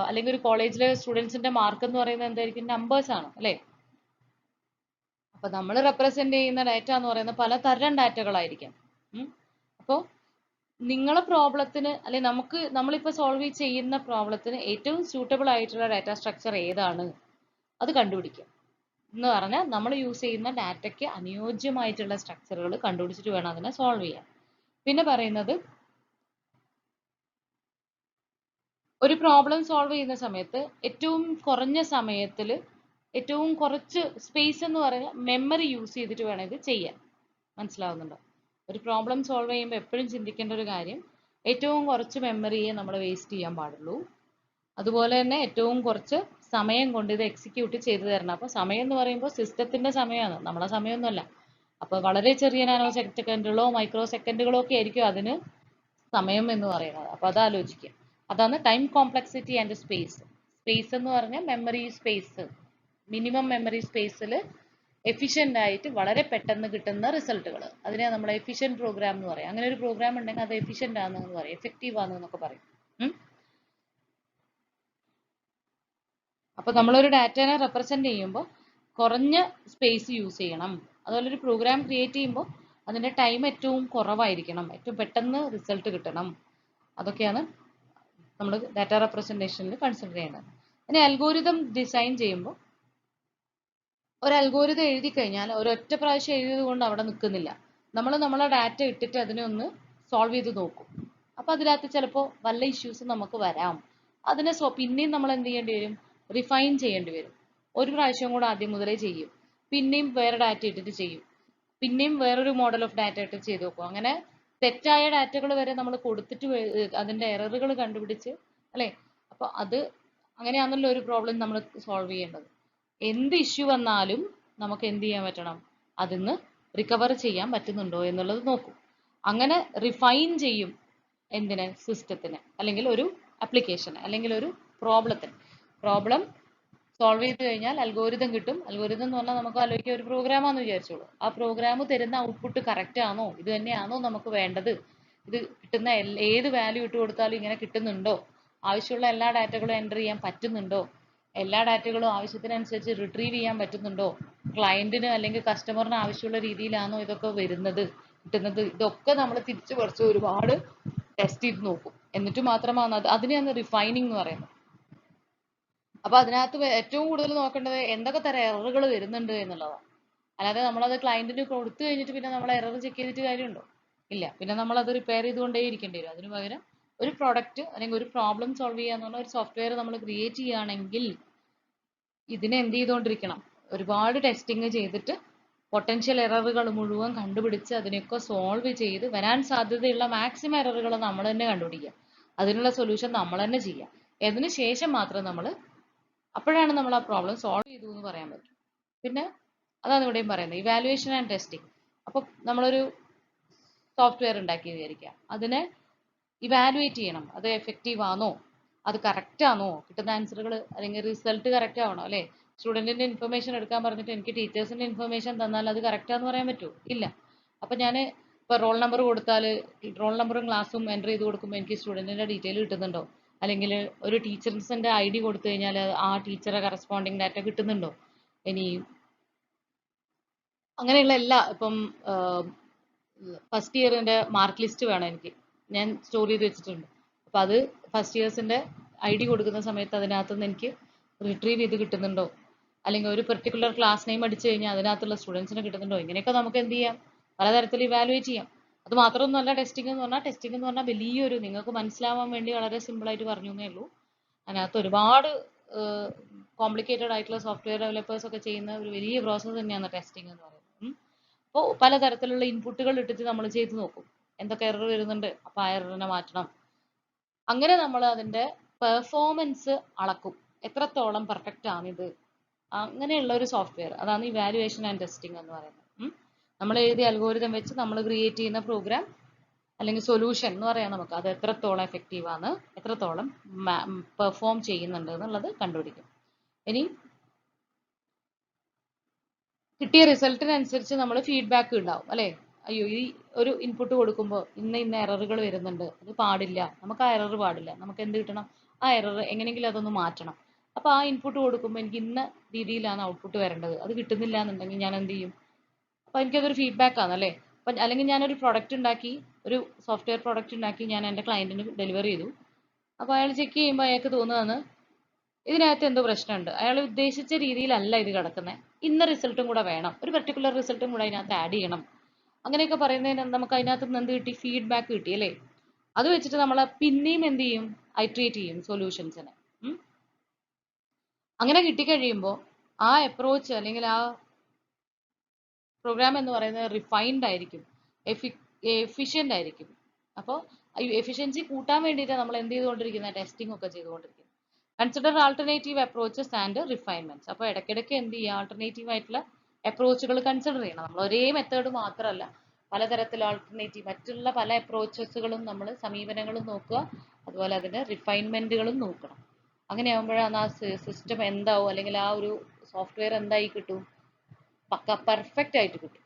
അല്ലെങ്കിൽ ഒരു കോളേജിലെ സ്റ്റുഡൻസിന്റെ മാർക്ക് എന്ന് പറയുന്നത് എന്തായിരിക്കും? നമ്പേഴ്സ് ആണ് അല്ലെ? അപ്പൊ നമ്മൾ റെപ്രസെന്റ് ചെയ്യുന്ന ഡാറ്റ എന്ന് പറയുന്നത് പലതരം ഡാറ്റകളായിരിക്കാം. അപ്പോൾ നിങ്ങളെ പ്രോബ്ലത്തിന് അല്ലെ നമ്മളിപ്പോൾ സോൾവ് ചെയ്യുന്ന പ്രോബ്ലത്തിന് ഏറ്റവും സ്യൂട്ടബിൾ ആയിട്ടുള്ള ഡാറ്റ സ്ട്രക്ചർ ഏതാണ് അത് കണ്ടുപിടിക്കുക എന്ന് പറഞ്ഞാൽ നമ്മൾ യൂസ് ചെയ്യുന്ന ഡാറ്റയ്ക്ക് അനുയോജ്യമായിട്ടുള്ള സ്ട്രക്ചറുകൾ കണ്ടുപിടിച്ചിട്ട് വേണം അതിനെ സോൾവ് ചെയ്യാൻ. പിന്നെ പറയുന്നത് ഒരു പ്രോബ്ലം സോൾവ് ചെയ്യുന്ന സമയത്ത് ഏറ്റവും കുറഞ്ഞ സമയത്തിൽ ഏറ്റവും കുറച്ച് സ്പേസ് എന്ന് പറഞ്ഞാൽ മെമ്മറി യൂസ് ചെയ്തിട്ട് വേണം ഇത് ചെയ്യാൻ. മനസ്സിലാവുന്നുണ്ടോ? ഒരു പ്രോബ്ലം സോൾവ് ചെയ്യുമ്പോൾ എപ്പോഴും ചിന്തിക്കേണ്ട ഒരു കാര്യം, ഏറ്റവും കുറച്ച് മെമ്മറിയെ നമ്മൾ വേസ്റ്റ് ചെയ്യാൻ പാടുള്ളൂ. അതുപോലെ തന്നെ ഏറ്റവും കുറച്ച് സമയം കൊണ്ട് ഇത് എക്സിക്യൂട്ട് ചെയ്തു തരണം. അപ്പോൾ സമയം എന്ന് പറയുമ്പോൾ സിസ്റ്റത്തിന്റെ സമയമാണ്, നമ്മളെ സമയമൊന്നുമല്ല. അപ്പോൾ വളരെ ചെറിയ നാനോ സെക്കൻഡുകളോ മൈക്രോ സെക്കൻഡുകളോ ഒക്കെ ആയിരിക്കും അതിന് സമയം എന്ന് പറയുന്നത്. അപ്പോൾ അത് ആലോചിക്കുക. അതാണ് time complexity and space. Space എന്ന് പറഞ്ഞാൽ മെമ്മറി സ്പേസ്, മിനിമം മെമ്മറി സ്പേസിൽ എഫിഷ്യൻ്റ് ആയിട്ട് വളരെ പെട്ടെന്ന് കിട്ടുന്ന റിസൾട്ടുകൾ, അതിനെ നമ്മൾ എഫിഷ്യൻറ്റ് പ്രോഗ്രാം എന്ന് പറയും. അങ്ങനെ ഒരു പ്രോഗ്രാം ഉണ്ടെങ്കിൽ അത് എഫിഷ്യൻ്റ് ആണെന്ന് പറയും, എഫക്റ്റീവ് ആണെന്നൊക്കെ പറയും. അപ്പോൾ നമ്മളൊരു ഡാറ്റനെ റെപ്രസെന്റ് ചെയ്യുമ്പോൾ കുറഞ്ഞ സ്പേസ് യൂസ് ചെയ്യണം. അതുപോലെ ഒരു പ്രോഗ്രാം ക്രിയേറ്റ് ചെയ്യുമ്പോൾ അതിന്റെ ടൈം ഏറ്റവും കുറവായിരിക്കണം, ഏറ്റവും പെട്ടെന്ന് റിസൾട്ട് കിട്ടണം. അതൊക്കെയാണ് നമ്മൾ ഡാറ്റ റെപ്രസെന്റേഷനിൽ കൺസിഡർ ചെയ്യുന്നത്. ഇനി അൽഗോരിതം ഡിസൈൻ ചെയ്യുമ്പോൾ ഒരു അൽഗോരിതം എഴുതി കഴിഞ്ഞാൽ ഒരൊറ്റ പ്രാവശ്യം എഴുതിയത് കൊണ്ട് അവിടെ നിൽക്കുന്നില്ല. നമ്മൾ നമ്മളെ ഡാറ്റ ഇട്ടിട്ട് അതിനെ ഒന്ന് സോൾവ് ചെയ്ത് നോക്കും. അപ്പോൾ അതിനകത്ത് ചിലപ്പോൾ വല്ല ഇഷ്യൂസ് നമുക്ക് വരാം. അതിനെ പിന്നെയും നമ്മൾ എന്ത് ചെയ്യേണ്ടി വരും? റിഫൈൻ ചെയ്യേണ്ടി വരും. ഒരു പ്രാവശ്യം കൂടെ ആദ്യം മുതലേ ചെയ്യും, പിന്നെയും വേറെ ഡാറ്റ ഇട്ടിട്ട് ചെയ്യും, പിന്നെയും വേറൊരു മോഡൽ ഓഫ് ഡാറ്റ ഇട്ട് ചെയ്ത് നോക്കും. അങ്ങനെ തെറ്റായ ഡാറ്റകൾ വരെ നമ്മൾ കൊടുത്തിട്ട് അതിന്റെ എററുകൾ കണ്ടുപിടിച്ച് അല്ലേ? അപ്പോൾ അത് അങ്ങനെയാണല്ലോ ഒരു പ്രോബ്ലം നമ്മൾ സോൾവ് ചെയ്യേണ്ടത്. എന്ത് ഇഷ്യൂ വന്നാലും നമുക്ക് എന്ത് ചെയ്യാൻ പറ്റണം? അതിന്ന് റിക്കവർ ചെയ്യാൻ പറ്റുന്നുണ്ടോ എന്നുള്ളത് നോക്കും. അങ്ങനെ റിഫൈൻ ചെയ്യും എന്തിനെ, സിസ്റ്റത്തിന്, അല്ലെങ്കിൽ ഒരു ആപ്ലിക്കേഷന്, അല്ലെങ്കിൽ ഒരു പ്രോബ്ലം സോൾവ് ചെയ്ത് കഴിഞ്ഞാൽ അൽഗോരിതം കിട്ടും. അൽഗോരിതം എന്ന് പറഞ്ഞാൽ നമുക്ക് ആലോചിക്കുക ഒരു പ്രോഗ്രാമാന്ന് വിചാരിച്ചോളൂ. ആ പ്രോഗ്രാം തരുന്ന ഔട്ട്പുട്ട് കറക്റ്റ് ആണോ, ഇത് തന്നെയാണോ നമുക്ക് വേണ്ടത്, ഇത് കിട്ടുന്ന ഏത് വാല്യൂ ഇട്ട് കൊടുത്താലും ഇങ്ങനെ കിട്ടുന്നുണ്ടോ, ആവശ്യമുള്ള എല്ലാ ഡാറ്റകളും എൻ്റർ ചെയ്യാൻ പറ്റുന്നുണ്ടോ, എല്ലാ ഡാറ്റകളും ആവശ്യത്തിനനുസരിച്ച് റിട്രീവ് ചെയ്യാൻ പറ്റുന്നുണ്ടോ, ക്ലയന്റിന് അല്ലെങ്കിൽ കസ്റ്റമറിന് ആവശ്യമുള്ള രീതിയിലാണോ ഇതൊക്കെ കിട്ടുന്നത്, ഇതൊക്കെ നമ്മൾ തിരിച്ചു കുറച്ച് ഒരുപാട് ടെസ്റ്റ് ചെയ്ത് നോക്കും. എന്നിട്ട് മാത്രമാണ് അതിനെയാണ് റിഫൈനിങ് എന്ന് പറയുന്നത്. അപ്പൊ അതിനകത്ത് ഏറ്റവും കൂടുതൽ നോക്കേണ്ടത് എന്തൊക്കെ തരം എററുകൾ വരുന്നുണ്ട് എന്നുള്ളതാണ്. അല്ലാതെ നമ്മളത് ക്ലയന്റിന് കൊടുത്തു കഴിഞ്ഞിട്ട് പിന്നെ നമ്മൾ എറർ ചെക്ക് ചെയ്തിട്ട് കാര്യമുണ്ടോ? ഇല്ല. പിന്നെ നമ്മൾ അത് റിപ്പയർ ചെയ്തുകൊണ്ടേ ഇരിക്കേണ്ടി വരും. അതിന് പകരം ഒരു പ്രൊഡക്റ്റ് അല്ലെങ്കിൽ ഒരു പ്രോബ്ലം സോൾവ് ചെയ്യാന്നുള്ള ഒരു സോഫ്റ്റ്വെയർ നമ്മൾ ക്രിയേറ്റ് ചെയ്യുകയാണെങ്കിൽ ഇതിനെ എന്ത് ചെയ്തുകൊണ്ടിരിക്കണം, ഒരുപാട് ടെസ്റ്റിംഗ് ചെയ്തിട്ട് പൊട്ടൻഷ്യൽ എററുകൾ മുഴുവൻ കണ്ടുപിടിച്ച് അതിനെയൊക്കെ സോൾവ് ചെയ്ത് വരാൻ സാധ്യതയുള്ള മാക്സിമം എററുകൾ നമ്മൾ തന്നെ കണ്ടുപിടിക്കുക, അതിനുള്ള സൊല്യൂഷൻ നമ്മൾ തന്നെ ചെയ്യുക. അതിന് ശേഷം മാത്രം അപ്പോഴാണ് നമ്മൾ ആ പ്രോബ്ലം സോൾവ് ചെയ്തു എന്ന് പറയാൻ പറ്റും. പിന്നെ അതാണ് ഇവിടെയും പറയുന്നത്, ഇവാലുവേഷൻ ആൻഡ് ടെസ്റ്റിംഗ്. അപ്പോൾ നമ്മളൊരു സോഫ്റ്റ്വെയർ ഉണ്ടാക്കി വിചാരിക്കുക, അതിനെ ഇവാലുവേറ്റ് ചെയ്യണം, അത് എഫക്റ്റീവ് ആണോ, അത് കറക്റ്റ് ആണോ, കിട്ടുന്ന ആൻസറുകൾ അല്ലെങ്കിൽ റിസൾട്ട് കറക്റ്റ് ആവണോ. അല്ലേ, സ്റ്റുഡൻറ്റിൻ്റെ ഇൻഫർമേഷൻ എടുക്കാൻ പറഞ്ഞിട്ട് എനിക്ക് ടീച്ചേഴ്സിൻ്റെ ഇൻഫർമേഷൻ തന്നാൽ അത് കറക്റ്റാന്ന് പറയാൻ പറ്റുമോ? ഇല്ല. അപ്പം ഞാൻ ഇപ്പോൾ റോൾ നമ്പർ കൊടുത്താൽ റോൾ നമ്പറും ക്ലാസ്സും എൻ്റർ ചെയ്ത് കൊടുക്കുമ്പോൾ എനിക്ക് സ്റ്റുഡൻറ്റിൻ്റെ ഡീറ്റെയിൽ കിട്ടുന്നുണ്ടോ, അല്ലെങ്കിൽ ഒരു ടീച്ചേഴ്സിൻ്റെ ID കൊടുത്തു കഴിഞ്ഞാൽ ആ ടീച്ചറെ കറസ്പോണ്ടിങ് ഡാറ്റ കിട്ടുന്നുണ്ടോ? ഇനി അങ്ങനെയുള്ള എല്ലാ, ഇപ്പം ഫസ്റ്റ് ഇയറിൻ്റെ മാർക്ക് ലിസ്റ്റ് വേണം എനിക്ക്, ഞാൻ സ്റ്റോർ ചെയ്ത് വെച്ചിട്ടുണ്ട്. അപ്പോൾ അത് ഫസ്റ്റ് ഇയേഴ്സിൻ്റെ ID കൊടുക്കുന്ന സമയത്ത് അതിനകത്തുനിന്ന് എനിക്ക് റിട്രീവ് ചെയ്ത് കിട്ടുന്നുണ്ടോ, അല്ലെങ്കിൽ ഒരു പെർട്ടിക്കുലർ ക്ലാസ് നെയിം അടിച്ചു കഴിഞ്ഞാൽ അതിനകത്തുള്ള സ്റ്റുഡൻസിന് കിട്ടുന്നുണ്ടോ, ഇങ്ങനെയൊക്കെ നമുക്ക് എന്ത് ചെയ്യാം, പലതരത്തിൽ ഇവാലുവേറ്റ് ചെയ്യാം. അത് മാത്രമൊന്നുമല്ല ടെസ്റ്റിംഗ് എന്ന് പറഞ്ഞാൽ വലിയൊരു, നിങ്ങൾക്ക് മനസ്സിലാവാൻ വേണ്ടി വളരെ സിമ്പിളായിട്ട് പറഞ്ഞു എന്നേ ഉള്ളൂ. അതിനകത്ത് ഒരുപാട് കോംപ്ലിക്കേറ്റഡ് ആയിട്ടുള്ള സോഫ്റ്റ്വെയർ ഡെവലപ്പേഴ്സ് ഒക്കെ ചെയ്യുന്ന ഒരു വലിയ പ്രോസസ്സ് തന്നെയാണ് ടെസ്റ്റിംഗ് എന്ന് പറയുന്നത്. അപ്പോൾ പലതരത്തിലുള്ള ഇൻപുട്ടുകൾ ഇട്ടിട്ട് നമ്മൾ ചെയ്ത് നോക്കും, എന്തൊക്കെ എറർ വരുന്നുണ്ട്, അപ്പോൾ ആ എററിനെ മാറ്റണം. അങ്ങനെ നമ്മൾ അതിൻ്റെ പെർഫോമൻസ് അളക്കും, എത്രത്തോളം പെർഫെക്റ്റ് ആണിത്. അങ്ങനെയുള്ള ഒരു സോഫ്റ്റ്വെയർ, അതാണ് ഇവാലുവേഷൻ ആൻഡ് ടെസ്റ്റിംഗ് എന്ന് പറയുന്നത്. നമ്മൾ എഴുതിയ അൽഗോരിതം വെച്ച് നമ്മൾ ക്രിയേറ്റ് ചെയ്യുന്ന പ്രോഗ്രാം അല്ലെങ്കിൽ സൊല്യൂഷൻ എന്ന് പറയാം നമുക്ക്, അത് എത്രത്തോളം എഫക്റ്റീവ് ആണ്, എത്രത്തോളം പെർഫോം ചെയ്യുന്നുണ്ട് എന്നുള്ളത് കണ്ടുപിടിക്കും. ഇനി കിട്ടിയ റിസൾട്ടിനനുസരിച്ച് നമ്മൾ ഫീഡ്ബാക്ക് ഉണ്ടാവും. അല്ലേ, അയ്യോ ഈ ഒരു ഇൻപുട്ട് കൊടുക്കുമ്പോൾ ഇന്ന എററുകൾ വരുന്നുണ്ട്, അത് പാടില്ല, നമുക്ക് ആ എറർ പാടില്ല, നമുക്ക് എന്ത് കിട്ടണം, ആ എറർ എങ്ങനെയെങ്കിലും അതൊന്ന് മാറ്റണം. അപ്പോൾ ആ ഇൻപുട്ട് കൊടുക്കുമ്പോൾ എനിക്ക് ഇന്ന രീതിയിലാണ് ഔട്ട്പുട്ട് വരേണ്ടത്, അത് കിട്ടുന്നില്ല എന്നുണ്ടെങ്കിൽ ഞാൻ എന്ത് ചെയ്യും, അപ്പോൾ എനിക്കതൊരു ഫീഡ്ബാക്ക് ആണ്. അല്ലേ, അപ്പം അല്ലെങ്കിൽ ഞാനൊരു പ്രൊഡക്റ്റ് ഉണ്ടാക്കി, ഒരു സോഫ്റ്റ്വെയർ പ്രൊഡക്റ്റ് ഉണ്ടാക്കി ഞാൻ എൻ്റെ ക്ലയൻറ്റിന് ഡെലിവർ ചെയ്തു. അപ്പോൾ അയാൾ ചെക്ക് ചെയ്യുമ്പോൾ അയാൾക്ക് തോന്നുകയാണ് ഇതിനകത്ത് എന്തോ പ്രശ്നമുണ്ട്, അയാൾ ഉദ്ദേശിച്ച രീതിയിലല്ല ഇത് കിടക്കുന്നത്, ഇന്ന റിസൾട്ടും കൂടെ വേണം, ഒരു പെർട്ടിക്കുലർ റിസൾട്ടും കൂടെ അതിനകത്ത് ആഡ് ചെയ്യണം. അങ്ങനെയൊക്കെ പറയുന്നതിന് നമുക്ക് അതിനകത്ത് നിന്ന് എന്ത് കിട്ടി, ഫീഡ്ബാക്ക് കിട്ടി. അല്ലേ, അത് വെച്ചിട്ട് നമ്മൾ പിന്നെയും എന്ത് ചെയ്യും, ഐട്രേറ്റ് ചെയ്യും സൊല്യൂഷൻസിനെ. അങ്ങനെ കിട്ടിക്കഴിയുമ്പോൾ ആ അപ്രോച്ച് അല്ലെങ്കിൽ ആ പ്രോഗ്രാം എന്ന് പറയുന്നത് റിഫൈൻഡ് ആയിരിക്കും, എഫിഷ്യൻ്റ് ആയിരിക്കും. അപ്പോൾ എഫിഷ്യൻസി കൂട്ടാൻ വേണ്ടിയിട്ട് നമ്മൾ എന്ത് ചെയ്തുകൊണ്ടിരിക്കുന്നത്, ടെസ്റ്റിംഗ് ഒക്കെ ചെയ്തുകൊണ്ടിരിക്കുന്നത്. Consider alternative approaches and refinements. അപ്പോൾ ഇടയ്ക്കിടയ്ക്ക് എന്ത് ചെയ്യുക, ആൾട്ടർനേറ്റീവ് ആയിട്ടുള്ള അപ്രോച്ചുകൾ കൺസിഡർ ചെയ്യണം. നമ്മൾ ഒരേ മെത്തേഡ് മാത്രമല്ല, പലതരത്തിൽ ആൾട്ടർനേറ്റീവ് മറ്റുള്ള പല അപ്രോച്ചസുകളും നമ്മൾ സമീപനങ്ങളും നോക്കുക, അതുപോലെ അതിൻ്റെ റിഫൈൻമെന്റുകളും നോക്കണം. അങ്ങനെയാകുമ്പോഴാണ് ആ സിസ്റ്റം എന്താവും, അല്ലെങ്കിൽ ആ ഒരു സോഫ്റ്റ്വെയർ എന്തായി കിട്ടും, പക്ക പെർഫെക്റ്റ് ആയിട്ട് കിട്ടും.